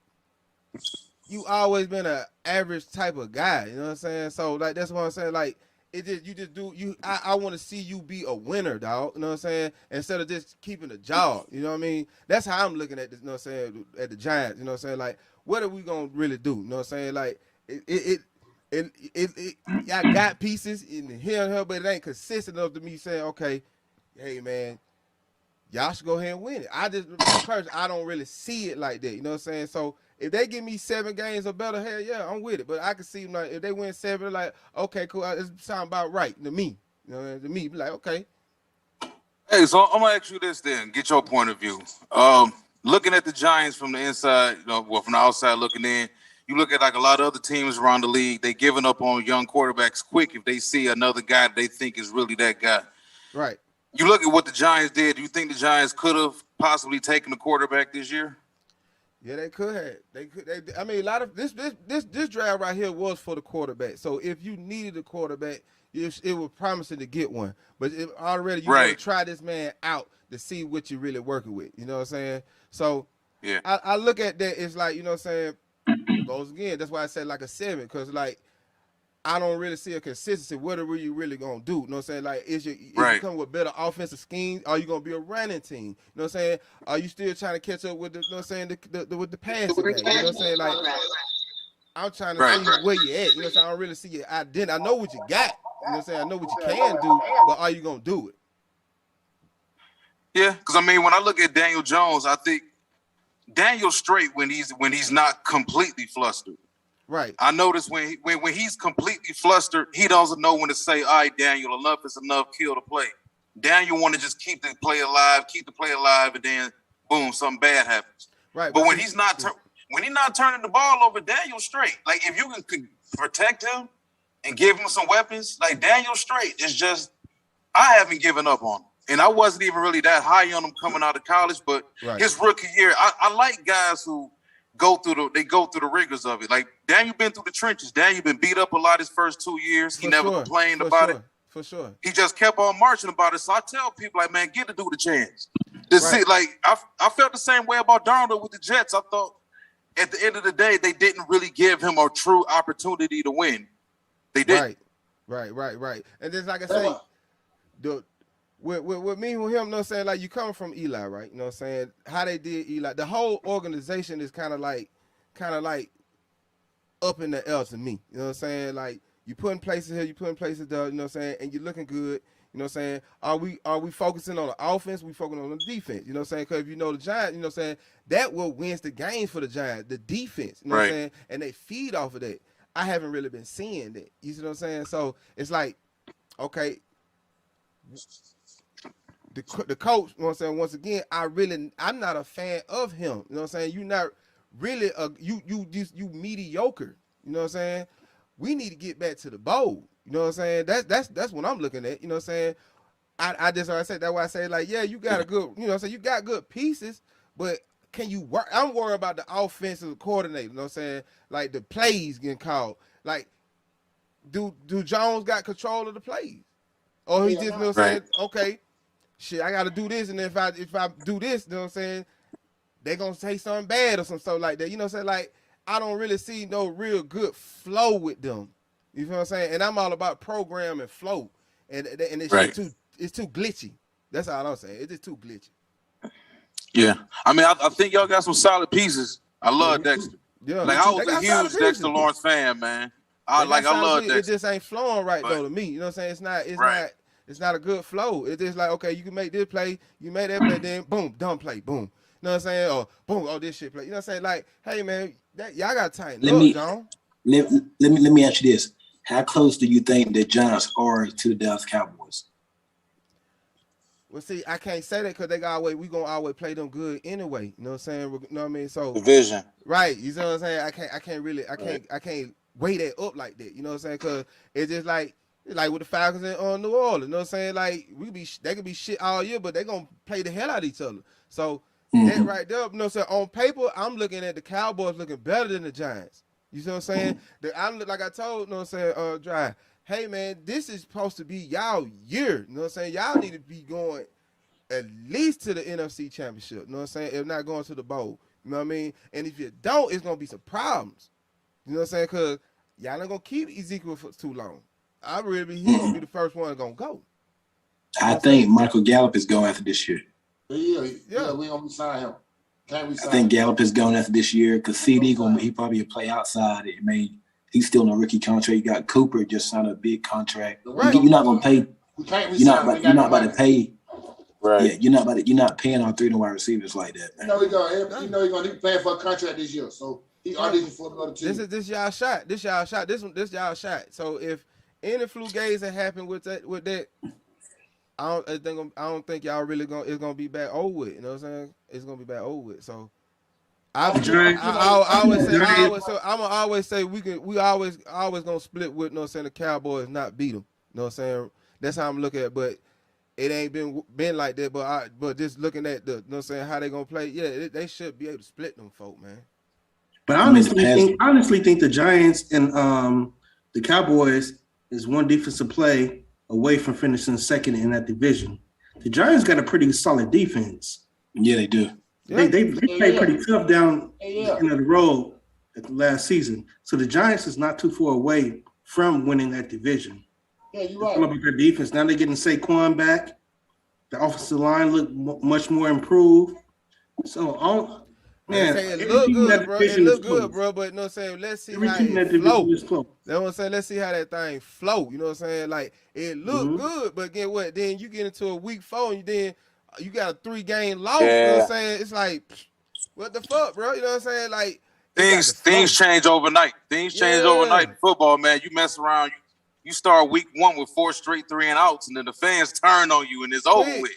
you always been an average type of guy, you know what I'm saying? So like that's what I'm saying. Like I want to see you be a winner, dog. You know what I'm saying? Instead of just keeping a job. You know what I mean? That's how I'm looking at this, you know what I'm saying, at the Giants, you know what I'm saying? Like, what are we gonna really do? You know what I'm saying? Like I got pieces in here and her, but it ain't consistent enough to me saying, okay, hey man, y'all should go ahead and win it. I don't really see it like that. You know what I'm saying? So if they give me 7 games or better, hell yeah, I'm with it. But I can see like if they win 7, like, okay, cool, it's sound about right to me. You know, to me, be like, okay. Hey, so I'm gonna ask you this then, get your point of view. Looking at the Giants from the inside, from the outside looking in, you look at like a lot of other teams around the league, they giving up on young quarterbacks quick if they see another guy they think is really that guy. Right. You look at what the Giants did. Do you think the Giants could have possibly taken a quarterback this year? Yeah, they could have. I mean, a lot of this draft right here was for the quarterback. So if you needed a quarterback, it was promising to get one. But already you want to try this man out to see what you're really working with. You know what I'm saying? So yeah, I look at that. It's like, you know what I'm saying, goes again. That's why I said like a 7, because like I don't really see a consistency. What are you really gonna do? You know what I'm saying? Like, if you come with better offensive schemes, are you gonna be a running team? You know what I'm saying? Are you still trying to catch up with the, you know what I'm saying, with the passing game? You know what I'm saying? Like, I'm trying to see where you at. You know what I'm saying? I don't really see your identity. I know what you got. You know what I'm saying? I know what you can do, but are you gonna do it? Yeah, because I mean, when I look at Daniel Jones, I think Daniel's straight when he's not completely flustered. Right. I notice when he's completely flustered, he doesn't know when to say, "All right, Daniel, enough is enough. Kill the play." Daniel want to just keep the play alive, and then boom, something bad happens. Right. But when he's not turning the ball over, Daniel's straight. Like if you can protect him, and give him some weapons, like Daniel Straight is just, I haven't given up on him. And I wasn't even really that high on him coming out of college, but his rookie year, I like guys who go through the rigors of it. Like Daniel been through the trenches. Daniel been beat up a lot his first 2 years. He never complained about it. For sure. He just kept on marching about it. So I tell people, like, man, get the dude a chance. Like I felt the same way about Darnold with the Jets. I thought at the end of the day, they didn't really give him a true opportunity to win. They didn't. Right. And just like I say, with me and him, you know what I'm saying? Like, you come from Eli, right? You know what I'm saying? How they did Eli. The whole organization is kind of like up in the L to me. You know what I'm saying? Like, you putting places here, you putting places there, you know what I'm saying? And you're looking good. You know what I'm saying? Are we focusing on the offense? We focusing on the defense. You know what I'm saying? Because if you know the Giants, you know what I'm saying, that what wins the game for the Giants, the defense. You know what I'm saying? And they feed off of that. I haven't really been seeing that. You see what I'm saying? So it's like, okay, the coach, you know what I'm saying, once again, I'm not a fan of him. You know what I'm saying? You're not really you mediocre. You know what I'm saying? We need to get back to the bowl. You know what I'm saying? That's what I'm looking at. You know what I'm saying? That's why I say, like, yeah, you got a good, you know what I'm saying, you got good pieces, but can you work? I'm worried about the offensive coordinator, you know what I'm saying? Like, the plays getting called. Like, do Jones got control of the plays? Or he just, you know what I'm saying, okay, shit, I gotta do this, and then if I do this, you know what I'm saying, they gonna say something bad or some stuff like that. You know what I'm saying? Like, I don't really see no real good flow with them. You feel what I'm saying? And I'm all about program and flow. And it's too glitchy. That's all I'm saying. It's just too glitchy. Yeah. I mean, I think y'all got some solid pieces. I love Dexter. Yeah. Like, I was a huge Dexter Lawrence fan, man. I love Dexter. It just ain't flowing right though to me. You know what I'm saying? It's not a good flow. It's just like, okay, you can make this play, you make that play, then boom, dumb play, boom. You know what I'm saying? Or boom, this shit play. You know what I'm saying? Like, hey man, y'all got tighten up, John. Let me ask you this. How close do you think the Giants are to the Dallas Cowboys? Well, see, I can't say that because we gonna always play them good anyway. You know what I'm saying? You know what I mean? So division. Right. You know what I'm saying? I can't weigh that up like that. You know what I'm saying? Because it's just like with the Falcons in New Orleans. You know what I'm saying? Like, they could be shit all year, but they gonna play the hell out of each other. So that right there, you know what I'm saying? On paper, I'm looking at the Cowboys looking better than the Giants. You see what I'm saying? Like I told, you know what I'm saying, Dry, hey man, this is supposed to be y'all year. You know what I'm saying? Y'all need to be going at least to the NFC Championship. You know what I'm saying? If not going to the bowl. You know what I mean? And if you don't, it's gonna be some problems. You know what I'm saying? Because y'all not gonna keep Ezekiel for too long. I really believe he's gonna be the first one gonna go. I think Michael Gallup is going after this year. Yeah, we gonna sign him. I think Gallup is going after this year because CD he probably play outside. He's still in a rookie contract. You got Cooper just signed a big contract. Right. You're not gonna pay. You're not about to pay. Right. Yeah, you're not paying our 3 wide receivers like that, man. He's gonna be playing for a contract this year. So he auditioned for another team. This y'all shot. This y'all shot. So if any fluke gaze that happened with that, I don't think y'all really it's gonna be back over with. You know what I'm saying? It's gonna be back over with. So I always say we always gonna split with, you know what I'm saying, the Cowboys, not beat them. You know what I'm saying? That's how I'm looking at it, but it ain't been like that. But just looking at you know what I'm saying, how they gonna play, yeah, they should be able to split them folk, man. But I honestly think the Giants and the Cowboys is one defensive play away from finishing second in that division. The Giants got a pretty solid defense. Yeah, they do. They played pretty tough down the end of the road at the last season. So the Giants is not too far away from winning that division. Yeah, you're right. About their defense. Now they're getting Saquon back. The offensive line look much more improved. So it look good, bro. It look good, bro. But you know what I'm saying? Let's see how it flow. That's what I'm saying. Let's see how that thing flow. You know what I'm saying? Like, it look good, but get what? Then you get into a week 4 and then you got a 3-game loss. Yeah. You know what I'm saying? It's like, what the fuck, bro? You know what I'm saying? Like, things change overnight. Things change overnight in football, man. You mess around, you start week 1 with 4 straight 3-and-outs, and then the fans turn on you, and it's over with.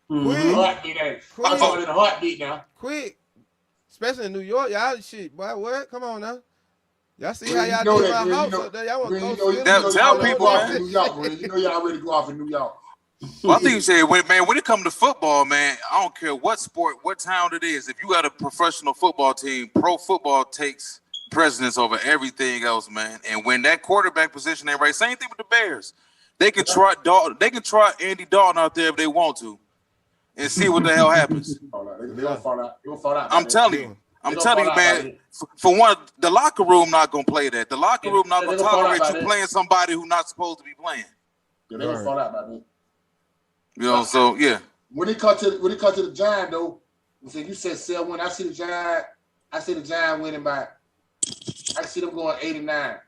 I'm talking in a heartbeat now. Quick. Especially in New York, y'all shit, boy. What? Come on now. Y'all see how y'all did my house up there? Y'all want to tell people, man. New York, man. You know y'all ready to go off in New York. Well, I think you said, when it comes to football, man, I don't care what sport, what town it is. If you got a professional football team, pro football takes precedence over everything else, man. And when that quarterback position ain't right, same thing with the Bears. They can try Andy Dalton out there if they want to, and see what the hell happens. They gonna fall out. I'm telling you, man. For one, the locker room not gonna play that. The locker room not gonna tolerate you playing somebody who's not supposed to be playing. Yeah, they gonna fall out by then. You know, so yeah. When it comes to the Giants, though, you said 7-1. I see the Giants winning by. I see them going 8-9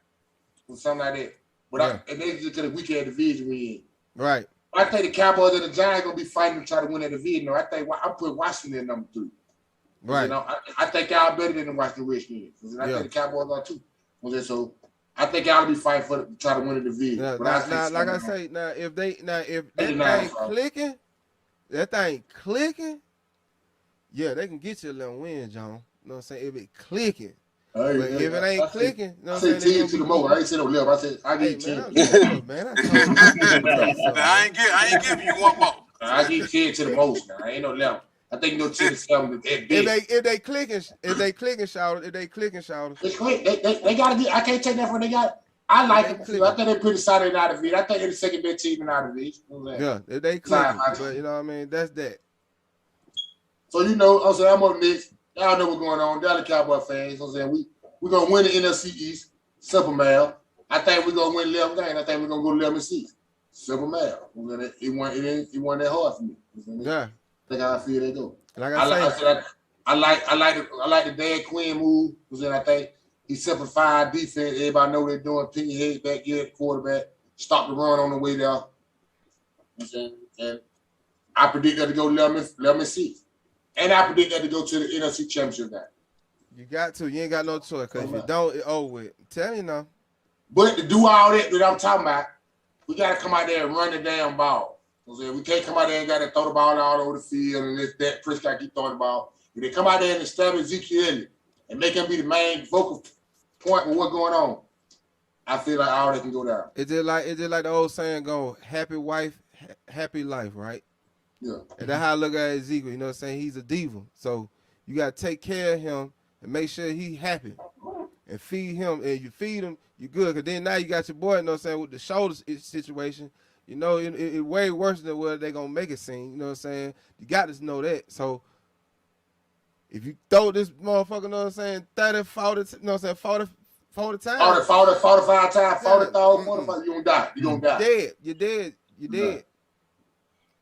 or something like that. But and they just get a weekend division win. Right. I think the Cowboys and the Giants gonna be fighting to try to win that division. No, I think I put Washington at number 3. Right. You know, I think y'all better than the Washington Redskins. I think the Cowboys are too. So I think y'all be fighting to try to win the division. Now, if that thing clicking, yeah, they can get you a little win, John. You know what I'm saying? If it clicking. But if it ain't clicking, you know what I'm saying? 10 to the most. I ain't say no left. I said I give you 10. Man, I ain't giving you one more. I give 10 to the most. Now I ain't no left. I think 10 to 7. If they clicking, shout it. They click. They gotta get. I can't take that from they got. I like it. I think they're pretty solid out of it. I think they're the second best team in out of it. Yeah, if they clicking, but you know what I mean. That's that. So I'm saying I'm up next. Y'all know what's going on. Dallas Cowboy fans. I'm saying we're gonna win the NFC East. Simple math. I think we're gonna win 11 games. I think we're gonna go 11-6. Simple math. It wasn't that hard for me. Yeah. That's how I feel they go. Like I like the Dan Quinn move. I think he simplified defense. Everybody know what they're doing. Pin your head back, get the quarterback, stop the run on the way there. And I predict that to go 11-6. And I predict that to go to the NFC Championship game. You got to. You ain't got no choice. Because if you don't, it's over with. Tell you now. But to do all that I'm talking about, we got to come out there and run the damn ball. We can't come out there and got to throw the ball all over the field and let that Prescott keep throwing the ball. If they come out there and establish Ezekiel Elliott and make him be the main focal point with what's going on, I feel like all that can go down. It's just like the old saying go, happy wife, happy life, right? Yeah. And that's how I look at Ezekiel. You know what I'm saying? He's a diva. So you got to take care of him and make sure he's happy. And feed him. And you feed him, you're good. Because then now you got your boy, you know what I'm saying, with the shoulder situation. You know, it's way worse than what they're going to make it seem. You know what I'm saying? You got to know that. So if you throw this motherfucker, you know what I'm saying, 30, 40, you know what I'm saying, 40 times. 45 times, 40,000, 45, you're going to die. You're going to die. You're dead.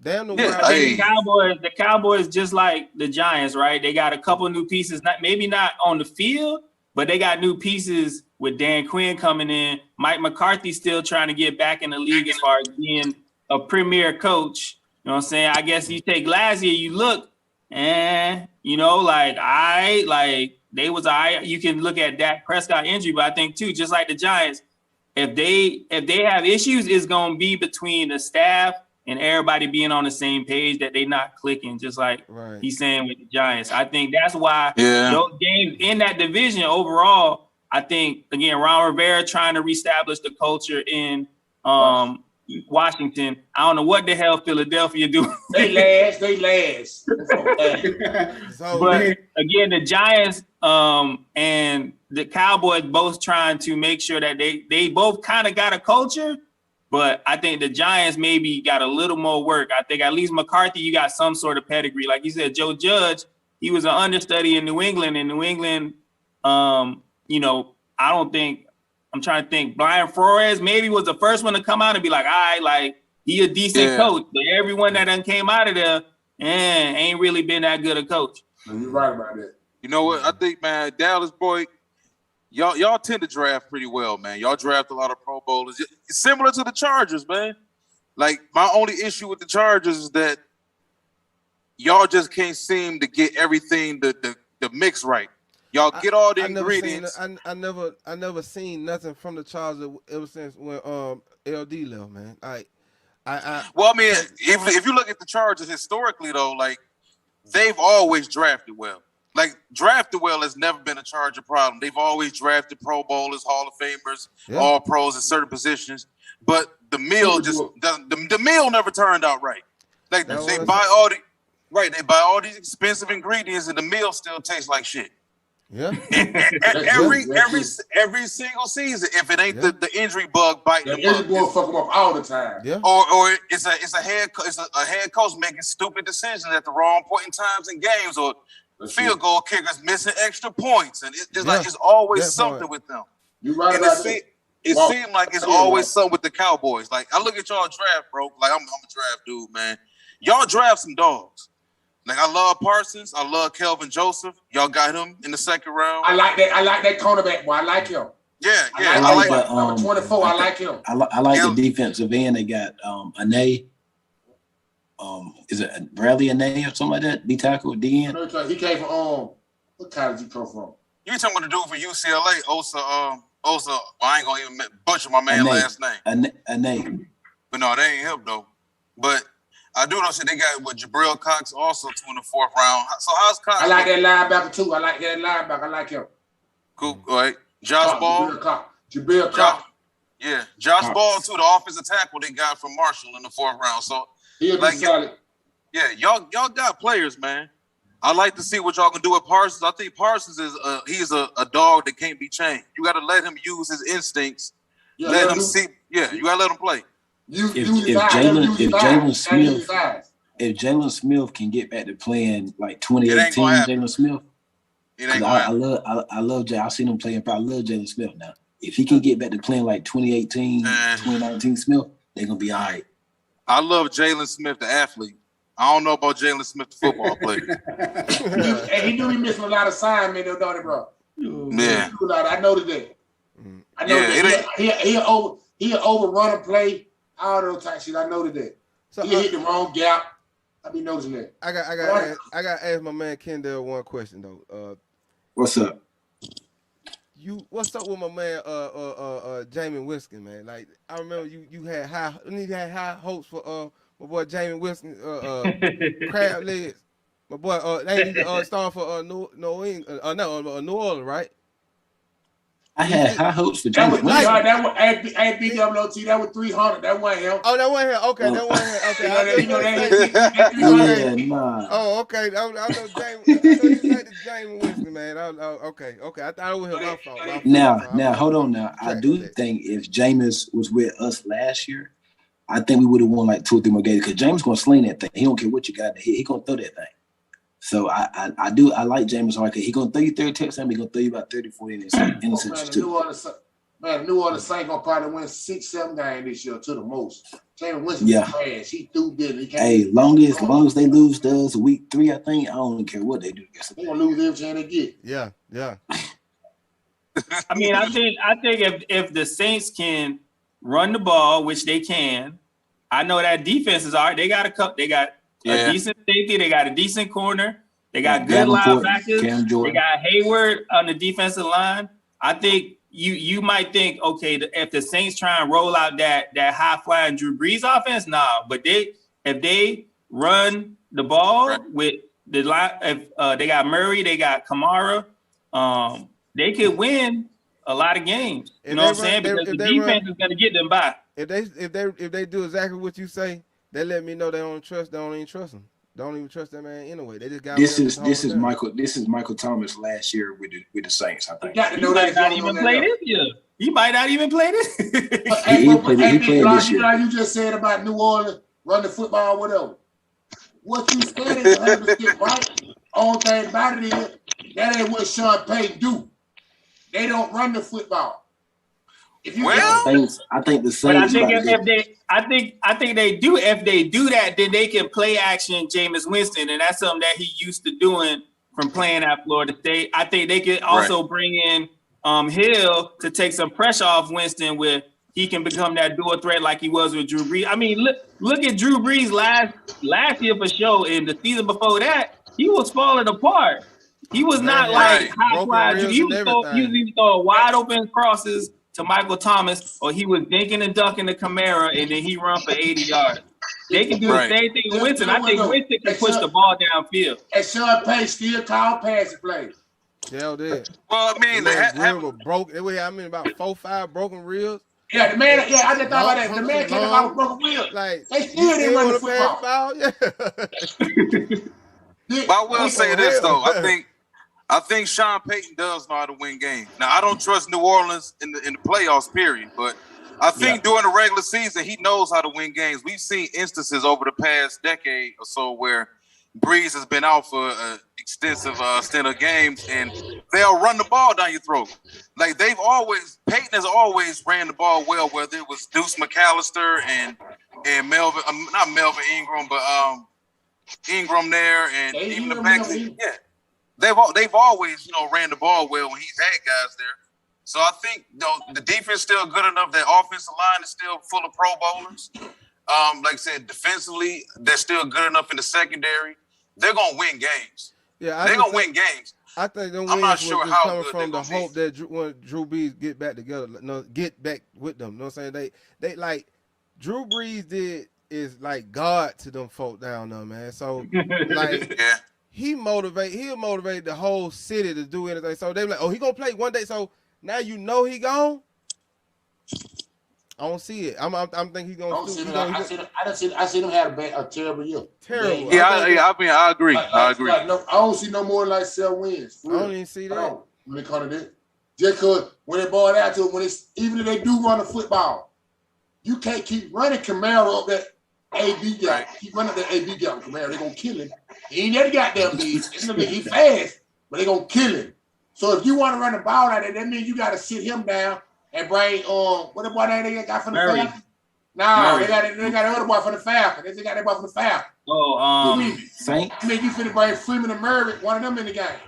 Damn the the Cowboys, just like the Giants, right? They got a couple new pieces, maybe not on the field, but they got new pieces with Dan Quinn coming in. Mike McCarthy still trying to get back in the league as far as being a premier coach. You know what I'm saying? I guess you take last year, you look, you know, they was you can look at Dak Prescott injury, but I think too, just like the Giants, if they have issues, it's gonna be between the staff and everybody being on the same page that they not clicking, just like he's saying with the Giants. I think that's why those games in that division overall, I think, again, Ron Rivera trying to reestablish the culture in Washington. I don't know what the hell Philadelphia do. They last. But again, the Giants and the Cowboys both trying to make sure that they both kind of got a culture. But I think the Giants maybe got a little more work. I think at least McCarthy, you got some sort of pedigree. Like you said, Joe Judge, he was an understudy in New England. In New England, you know, I'm trying to think. Brian Flores maybe was the first one to come out and be like, all right, like he a decent coach. But everyone that done came out of there, ain't really been that good a coach. You're right about that. You know what? I think, man, Dallas boy, y'all tend to draft pretty well, man. Y'all draft a lot of Pro Bowlers. It's similar to the Chargers, man. Like, my only issue with the Chargers is that y'all just can't seem to get everything, the mix right. Y'all get all the ingredients. I never seen nothing from the Chargers ever since when LD left, man. Well, I mean, if you look at the Chargers historically, though, like, they've always drafted well. like drafting well has never been a Charger problem. They've always drafted Pro Bowlers, Hall of Famers, All Pros at certain positions. But the meal the meal never turned out right. Like they buy all these expensive ingredients, and the meal still tastes like shit. Yeah. every single season, if it ain't the injury bug biting them up, injury bug fuck them up all the time. Yeah. Or it's a head coach making stupid decisions at the wrong point in times in games, or field goal kickers missing extra points, and it's like it's always something with them. You right and about it seemed like it's always something with the Cowboys. Like I look at y'all draft, bro. Like I'm a draft dude, man. Y'all draft some dogs. Like I love Parsons. I love Kelvin Joseph. Y'all got him in the second round. I like that cornerback, boy. I like him. Yeah. I like number 24. I like him. I like the defensive end. They got Ane. Is it Bradley Ane or something like that? D tackle, D end. He came from what college he come from? You talking about the dude for UCLA? Osa. Well, I ain't gonna even butcher my man's last name. Ane. But no, they ain't him though. But I do know that they got Jabril Cox also too in the fourth round. So how's Cox? I like that linebacker too. I like him. Cool. All right. Josh Ball. Jabril Cox. Yeah. Josh Ball too, the offensive tackle they got from Marshall in the fourth round. So he'll be solid. Yeah, y'all got players, man. I like to see what y'all can do with Parsons. I think Parsons is he's a dog that can't be chained. You got to let him use his instincts. Let him see. Yeah, you got to let him play. If Jalen Smith can get back to playing like 2018, Jalen Smith. I love Jay. I've seen him playing. I love Jalen Smith now. If he can get back to playing like 2018, 2019 Smith, they're gonna be all right. I love Jalen Smith, the athlete. I don't know about Jalen Smith, the football player. And he knew he missed a lot of assignment, though, don't he, bro? Yeah. I noticed that. I know that he'll overrun a play, all those type shit. I noticed that. So he hit the wrong gap. I be noticing that. I got to ask my man Kendall one question though. What's up? What's up with my man Jameis Winston, man? Like I remember you had high hopes for my boy Jameis Winston, crab legs. My boy they need to start for New Orleans, right? I had high hopes for Jameis Winston. That was BWOT. That was 300. That wasn't him. Oh, that wasn't him. Okay, that wasn't him. Okay. Oh, okay. I know Jameis Winston, man. Okay. I thought it was him. My fault. Now, hold on. Now, I do think if Jameis was with us last year, I think we would have won like 2 or 3 more games because Jameis gonna sling that thing. He don't care what you got to hit. He gonna throw that thing. So I like Jameis hard because he gonna throw you 30 touchdowns. He gonna throw you about 30, 40 interceptions too. The New Orleans Saints gonna probably win 6-7 games this year to the most. Jameis Winston is trash. He threw good. Hey, long as they lose to us week 3, I think I don't care what they do. They gonna lose every chance they get. Yeah. I mean, I think if the Saints can run the ball, which they can, I know that defense is all right. They got a decent safety. They got a decent corner. They got good linebackers. They got Hayward on the defensive line. I think you might think, okay, if the Saints try and roll out that high flying Drew Brees offense, nah. But if they run the ball with the line, if they got Murray, they got Kamara, they could win a lot of games. You know what I'm saying? Because the defense is going to get them by. If they do exactly what you say, they let me know they don't even trust him. Don't even trust that man anyway. They just got this is Michael Thomas last year with the Saints. I think he might not even play this year. He might not even play this. He played this year. You just said about New Orleans run the football, whatever. What you said is 100% right. Only thing about it is that ain't what Sean Payton do. They don't run the football. I think the Saints. I think they do. If they do that, then they can play action Jameis Winston, and that's something that he used to doing from playing at Florida State. I think they could also bring in Hill to take some pressure off Winston, where he can become that dual threat like he was with Drew Brees. I mean, look at Drew Brees last year for sure, and the season before that, he was falling apart. He was not like high fly. He was either throwing wide open crosses to Michael Thomas, or he was dinking and ducking to Kamara, and then he run for 80 yards. They can do the same thing with Winston. I think Winston can push the ball downfield. And Sean Payne still called passing plays. Yeah, did. Well, I mean, broke. I mean, about 4-5 broken reels. Yeah, the man. Yeah, I just thought about that. The man came out with broken wheels. Like they still didn't run the football. Yeah. But I will say this though. I think Sean Payton does know how to win games. Now I don't trust New Orleans in the playoffs, period. But I think during the regular season he knows how to win games. We've seen instances over the past decade or so where Breeze has been out for an extensive stint of games, and they'll run the ball down your throat. Like Peyton has always ran the ball well, whether it was Deuce McAllister and Melvin, not Melvin Ingram, but Ingram there, and even the back. Yeah, they've always ran the ball well when he's had guys there. So I think the defense is still good enough. That offensive line is still full of Pro Bowlers. Like I said, defensively, they're still good enough in the secondary. They're gonna win games. Yeah, they're gonna win games. I think them I'm not wins sure was how coming good from the they're gonna hope that when Drew Brees get back together, get back with them. You know what I'm saying? They like Drew Brees is like God to them folk down there, man. So like he'll motivate the whole city to do anything. So they like, oh, he gonna play one day. So now he gone. I don't see it. I'm thinking he's gonna. I seen him have a terrible year. Terrible. Yeah, I agree. I agree. I don't see no more like 7 wins. I don't even see that. When they call it that, just cause when they ball out to it, even if they do run the football, you can't keep running Camaro up that AB gap. Keep running that AB gap, Camaro. They're gonna kill him. He ain't never got that big. He fast, but they're gonna kill him. So if you want to run the ball out there, that means you got to sit him down. And bring what the boy they got from the Falcons? No, they got the other boy from the Falcons. They got that boy from the Falcons. Saint. I mean, you finna bring Freeman and Murray, one of them in the game.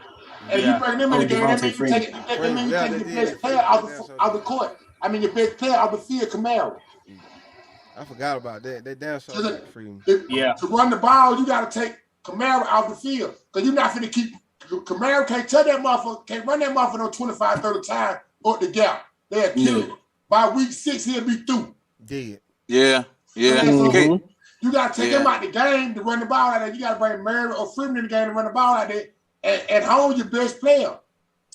And you bring them in the game, that means you take the best player out the court. I mean, your best player out the field, Camaro. I forgot about that. They damn sure got Freeman. To run the ball, you got to take Camaro out the field because you're not finna keep Camaro can't tell that motherfucker, can't run that motherfucker on 25, 30 times up the gap. They'll kill him. By week 6, he'll be through. Dead. Yeah. Okay. You got to take him out the game to run the ball out there. You got to bring Murray or Freeman in the game to run the ball out there and hold your best player.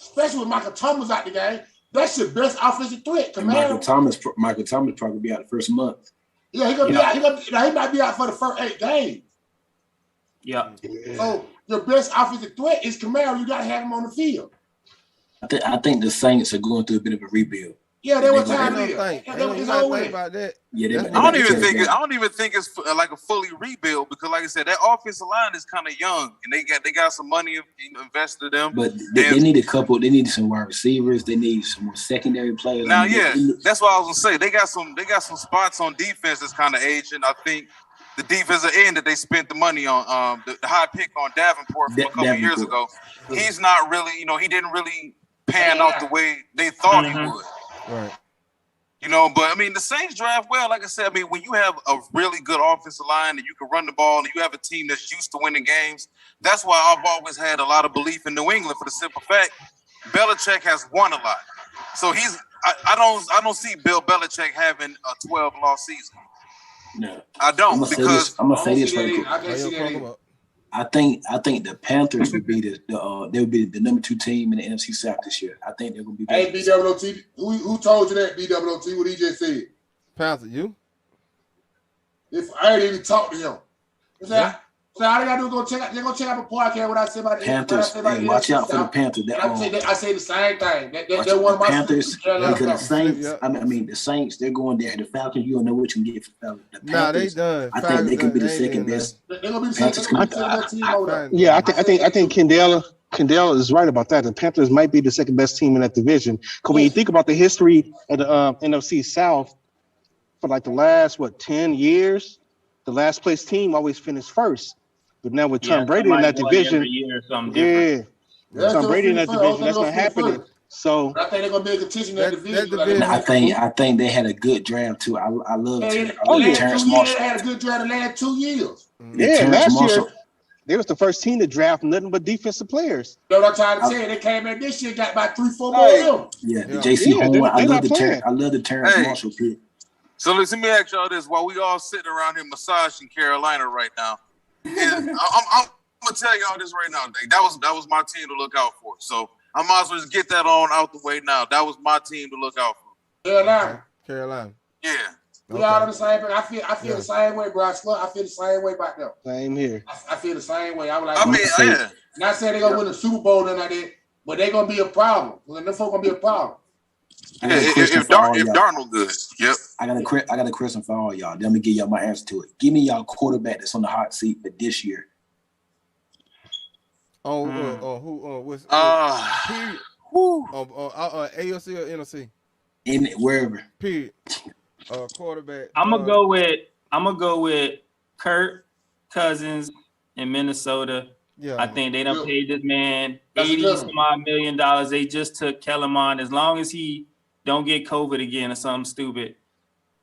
Especially with Michael Thomas out the game. That's your best offensive threat. Michael Thomas probably be out the first month. Yeah, he gonna be out. He might be out for the first 8 games. Yeah. So your best offensive threat is Camaro. You got to have him on the field. I think the Saints are going through a bit of a rebuild. Yeah, they were time to think about that. Yeah, I don't even think it's like a fully rebuild because, like I said, that offensive line is kind of young and they got some money invested in them. But they need a couple. They need some wide receivers. They need some more secondary players. Now, that's what I was gonna say. They got some spots on defense that's kind of aging. I think the defensive end that they spent the money on, the high pick on Davenport from a couple years ago. He's not really, he didn't really pan out the way they thought he would. Right. But I mean, the Saints draft well. Like I said, I mean, when you have a really good offensive line and you can run the ball and you have a team that's used to winning games, that's why I've always had a lot of belief in New England for the simple fact Belichick has won a lot. So I don't see Bill Belichick having a 12-loss season. No, I don't I'm gonna say this right quick. I think the Panthers would be they would be the number 2 team in the NFC South this year. I think they're gonna be. Hey, BWOT, who told you that? BWOT, what he just said? Panther, you? If I ain't even talk to him, so all they gotta do is go check out. They're gonna check out the podcast. What I say about the Panthers. Watch out for the Panthers. I say the same thing. They're one of my Panthers. Because the Saints. I mean, the Saints. They're going there. The Falcons. You don't know what you can get from Falcons. The Panthers, they done. I think they can be the second best. They're gonna be the second best team. Yeah, I think Kendall is right about that. The Panthers might be the second best team in that division. Because when you think about the history of the NFC South, for like the last 10 years, the last place team always finished first. But now with Tom Brady in that division, Tom Brady in that division, that's not happening. So I think they're gonna be a contention in that division. I think they had a good draft too. I love Terrence Marshall. They had a good draft the last 2 years. Yeah, last year they was the first team to draft nothing but defensive players. That's what I'm trying to say. They came in this year, got about 3-4 more of them. Yeah, the JC Horn. I love the Terrence Marshall pick. So let me ask y'all this: while we all sitting around here massaging Carolina right now, I'm gonna tell y'all this right now. That was my team to look out for. So I might as well just get that on out the way now. That was my team to look out for. Carolina. Yeah. We all on the same thing. I feel the same way, bro. I feel the same way about them. Same here. I feel the same way. Not saying they're gonna win a Super Bowl or like that, but they're gonna be a problem. Them folks gonna be a problem. Yeah, if Darnold good. Yep. I got a question for all y'all. Let me give y'all my answer to it. Give me y'all quarterback that's on the hot seat for this year. What's period? AFC or NFC? In wherever. Period. Quarterback. I'm gonna go with Kirk Cousins in Minnesota. Yeah, I think they done paid this man $80-some-odd million. They just took Kellen Mond. As long as he don't get COVID again or something stupid,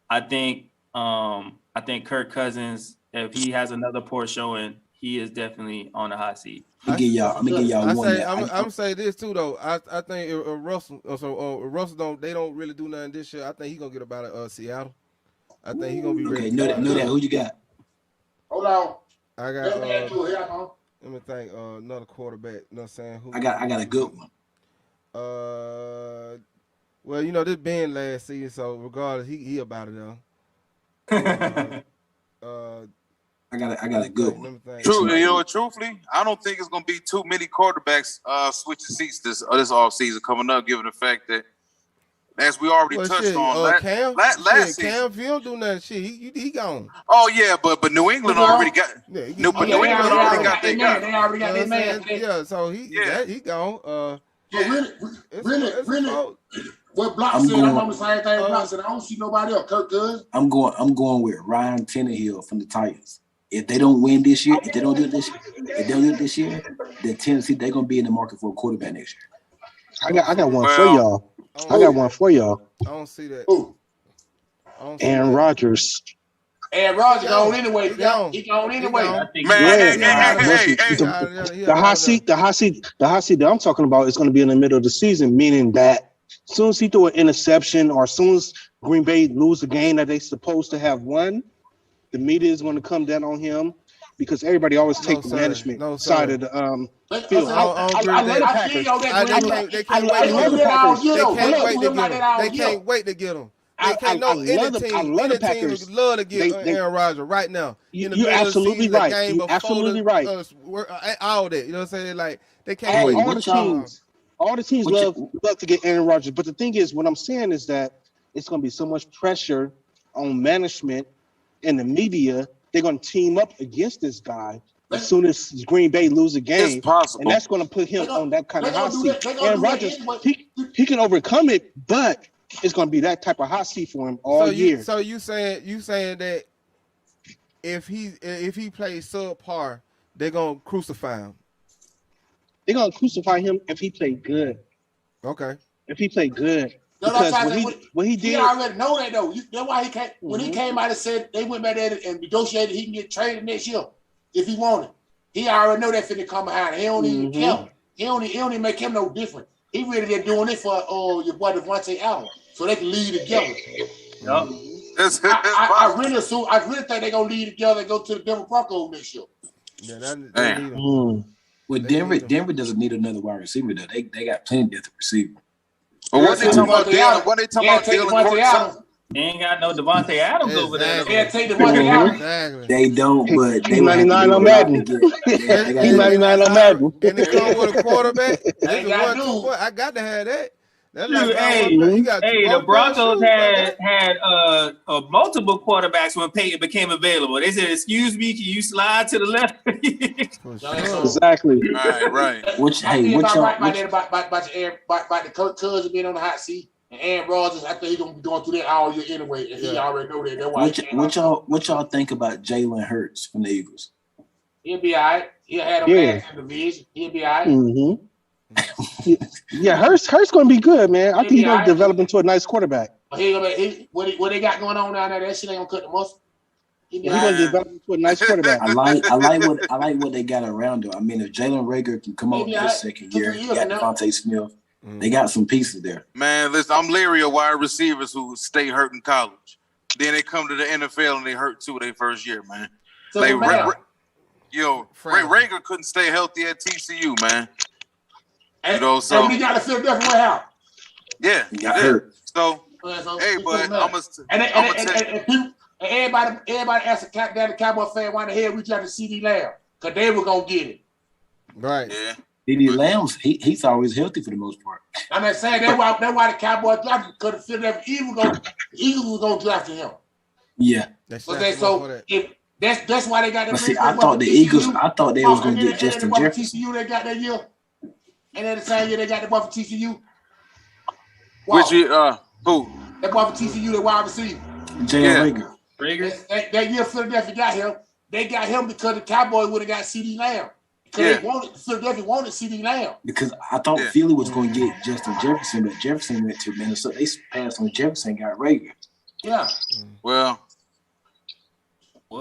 I think Kirk Cousins, if he has another poor showing, he is definitely on the hot seat. I'm gonna give y'all one. I'm gonna say this too though. I think Russell. Russell don't really do nothing this year. I think he's gonna get about Seattle. I think he's gonna be ready. Okay, know that. Who you got? Hold on. I got. Let me think. Another quarterback. You know what I'm saying? I got a good one. Well, you know this being last season, so regardless, he about it though. I got a good one. Truthfully, I don't think it's gonna be too many quarterbacks switching seats this offseason coming up, given the fact that, as we already touched on last season. Cam, if you don't do nothing, shit, he gone. Oh yeah, but New England already got. New England already got their guy. They already got their man. Yeah, so he gone. Really. What Block said, I'm on the same thing. Block said, I don't see nobody else. Kirk Cousins. I'm going with Ryan Tannehill from the Titans. If they don't win this year, if they don't do it this year, then Tennessee, they're gonna be in the market for a quarterback next year. I got one for y'all. I got one for y'all. I don't see that. Aaron Rodgers. Aaron Rodgers gone anyway. He gone anyway. The hot seat that I'm talking about is going to be in the middle of the season, meaning that as soon as he threw an interception or as soon as Green Bay lose a game that they supposed to have won, the media is going to come down on him because everybody always take the management side of the field. I love the Packers. They can't wait to get him. I love the Packers. Love to get Aaron Rodgers right now. You're absolutely right. You're absolutely right. All that, you know what I'm saying? Like they can't wait. All the teams love to get Aaron Rodgers. But the thing is, what I'm saying is that it's going to be so much pressure on management and the media. They're going to team up against this guy as soon as Green Bay lose a game. And that's going to put him on that kind of hot seat. Aaron Rodgers, he can overcome it, but it's going to be that type of hot seat for him all year. So you saying that if he plays subpar, they're going to crucify him? They're going to crucify him if he played good. Okay. If he played good. Because what he did. He already know that though. That's why he came. When he came out and said they went back there and negotiated, he can get traded next year if he wanted. He already know that finna come behind. He don't even care. He don't even make him no different. He really just doing it for your boy Devontae Allen, so they can lead together. Yep. I really think they're gonna lead together and go to the Denver Broncos next year. Yeah, Well, Denver doesn't need another wide receiver though. They got plenty of different receivers. But what they talking about? What they talking about? Dylan They ain't got no Devontae Adams over there. Yeah, take Devontae Adams. They don't, but they 99 on Madden. He's 99 on Madden. And they come with a quarterback. I got to have that. The Broncos had multiple quarterbacks when Peyton became available. They said, "Excuse me, can you slide to the left?" Exactly. Right. About the Kirk Cousins being on the hot seat and Aaron Rodgers, I think he's gonna be going through that all year anyway, and he already know that. That's why what y'all think about Jalen Hurts from the Eagles? He'll be all right. He'll have a match in the division. He'll be all right. Mm-hmm. Yeah, Hurts going to be good, man. I think he's going to develop into a nice quarterback. What they got going on down there, that shit ain't gonna cut the muscle. He's going to develop into a nice quarterback. I like what they got around him. I mean, if Jalen Reagor can come on his second year, you got Devontae Smith. They got some pieces there. Man, listen, I'm leery of wide receivers who stay hurt in college. Then they come to the NFL and they hurt too their first year, man. So Like Ray man. Rager couldn't stay healthy at TCU, man. And, You know, so and we got to Philadelphia way out. yeah, He got hurt. So So hey, but I'm and people, and everybody asked the Cowboy fan why the hell we drafted CD Lamb, because they were gonna get it. Right. Yeah. D.D. Lamb's he's always healthy for the most part. I'm not saying that's why the Cowboys drafted, because the Philadelphia Eagles was gonna draft him. Yeah. So if that's why they got the. But see, I thought the Eagles. I thought they was gonna get Justin Jefferson. TCU they got that year, and then the same year they got the boy for TCU. Which year? Who? That boy for TCU, the wide receiver. Jalen Rager. That year Philadelphia got him. They got him because the Cowboys would have got CD Lamb. Because Philadelphia wanted CD Lamb. Because I thought Philly was going to get Justin Jefferson, but Jefferson went to Minnesota. They passed on Jefferson, got Rager. Yeah. Well,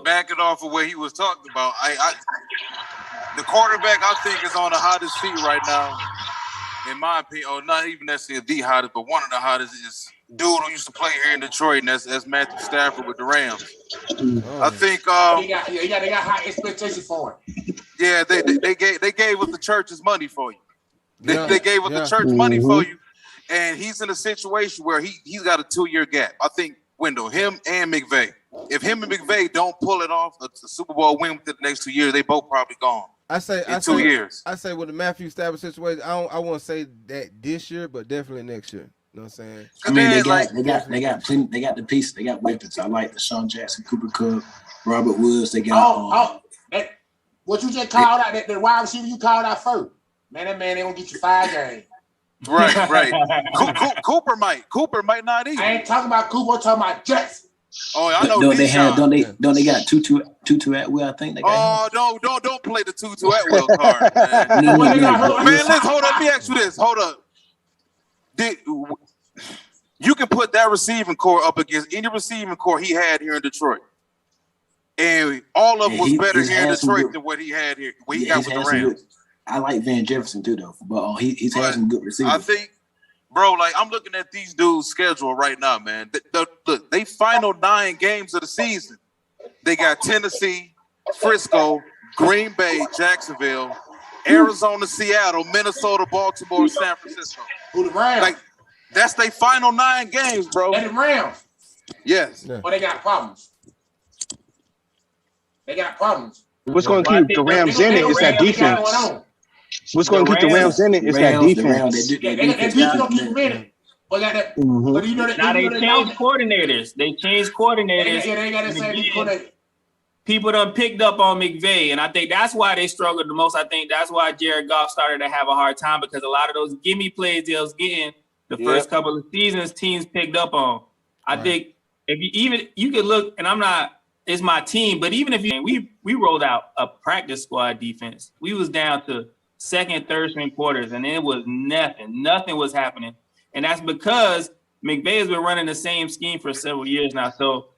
back it off of what he was talking about. The quarterback I think is on the hottest seat right now, in my opinion, or not even necessarily the hottest, but one of the hottest is dude who used to play here in Detroit, and that's Matthew Stafford with the Rams. I think they got high expectations for him. Yeah, they gave up the church's money for you. They gave up the church money for you, and he's in a situation where he's got a 2-year gap. I think Wendell, him and McVay. If him and McVay don't pull it off, a Super Bowl win within the next 2 years, they both probably gone. I say 2 years. I say with the Matthew Stafford situation, I won't say that this year, but definitely next year. You know what I'm saying? I mean, they got the piece. They got weapons. I like Deshaun Jackson, Cooper Kupp, Robert Woods. They got what you just called out, that wide receiver you called out first. Man, that man they gonna get you 5 games. Right. Cooper might not either. I ain't talking about Cooper. I'm talking about Jackson. Oh, I know. Don't they got Tutu Atwell? I think they got. Don't play the Tutu Atwell card, man. Man, let's hold up. Let me ask you this. Hold up. You can put that receiving core up against any receiving core he had here in Detroit, and all of them was better here in Detroit than what he had here. What he got with the Rams. I like Van Jefferson too, though, but he's had some good receivers. I think, bro, like I'm looking at these dudes' schedule right now, man. Look, they final 9 games of the season. They got Tennessee, Frisco, Green Bay, Jacksonville, Arizona, Seattle, Minnesota, Baltimore, San Francisco. Who the Rams? Like that's their final 9 games, bro. And the Rams. Yes. But they got problems. What's going to keep the Rams in it is that defense. What's going to keep the Rams in it is that defense. That defense going to keep them in it. But you know now they changed coordinators. They changed coordinators. Yeah, they got the same coordinator. People done picked up on McVay, and I think that's why they struggled the most. I think that's why Jared Goff started to have a hard time, because a lot of those gimme plays they was getting the first couple of seasons, teams picked up on. I think if you could look, and it's my team, but even if we rolled out a practice squad defense, we was down to second, third string quarters, and it was nothing was happening, and that's because McVay has been running the same scheme for several years now. So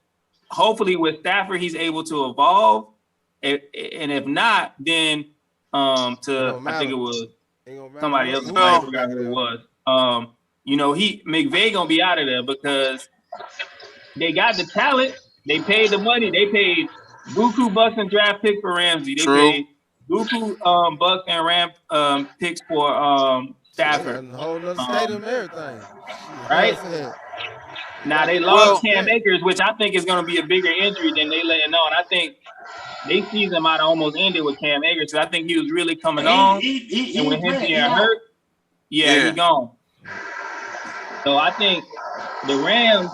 hopefully with Stafford, he's able to evolve. And if not, then I think it was somebody else. I forgot who it was. McVay gonna be out of there because they got the talent. They paid the money. They paid buku bucks and draft pick for Ramsey. They paid buku bucks and Ram picks for Stafford. Whole other stadium, everything. Right? Now they lost Cam Akers, which I think is going to be a bigger injury than they letting know. And I think they season might have almost ended with Cam Akers. So I think he was really coming on. And when him being hurt, he gone. So I think the Rams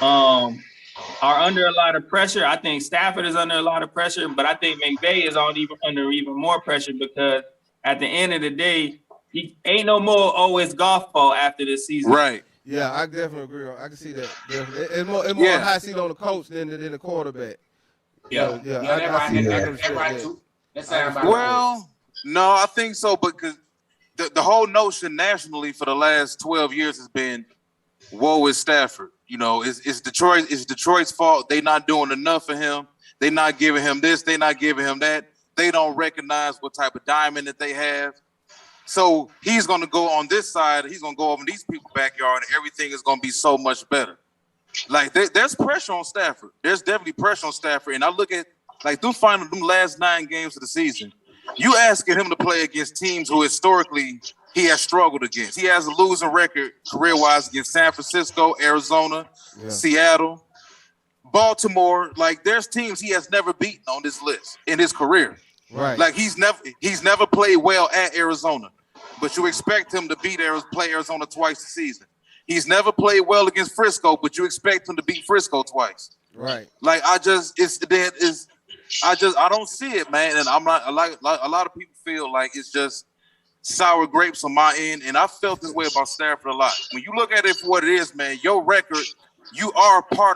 are under a lot of pressure. I think Stafford is under a lot of pressure, but I think McVay is under even more pressure, because at the end of the day, he ain't no more always golf ball after this season. Right. Yeah, I definitely agree. I can see that. It's more high seat on the coach than the quarterback. Yeah, that's right too. Well, no, I think so, because the whole notion nationally for the last 12 years has been, woe is Stafford. You know, it's Detroit's fault. They not doing enough for him. They not giving him this. They not giving him that. They don't recognize what type of diamond that they have. So he's going to go on this side. He's going to go over in these people's backyard, and everything is going to be so much better. Like there's pressure on Stafford. There's definitely pressure on Stafford. And I look at like them last 9 games of the season. You asking him to play against teams who historically he has struggled against. He has a losing record career-wise against San Francisco, Arizona, Seattle, Baltimore. Like there's teams he has never beaten on this list in his career. Right. Like he's never played well at Arizona, but you expect him to play Arizona twice a season. He's never played well against Frisco, but you expect him to beat Frisco twice. Right. Like I don't see it, man. And I'm not like a lot of people feel like it's just sour grapes on my end, and I felt this way about Stafford a lot. When you look at it for what it is, man, your record, you are part of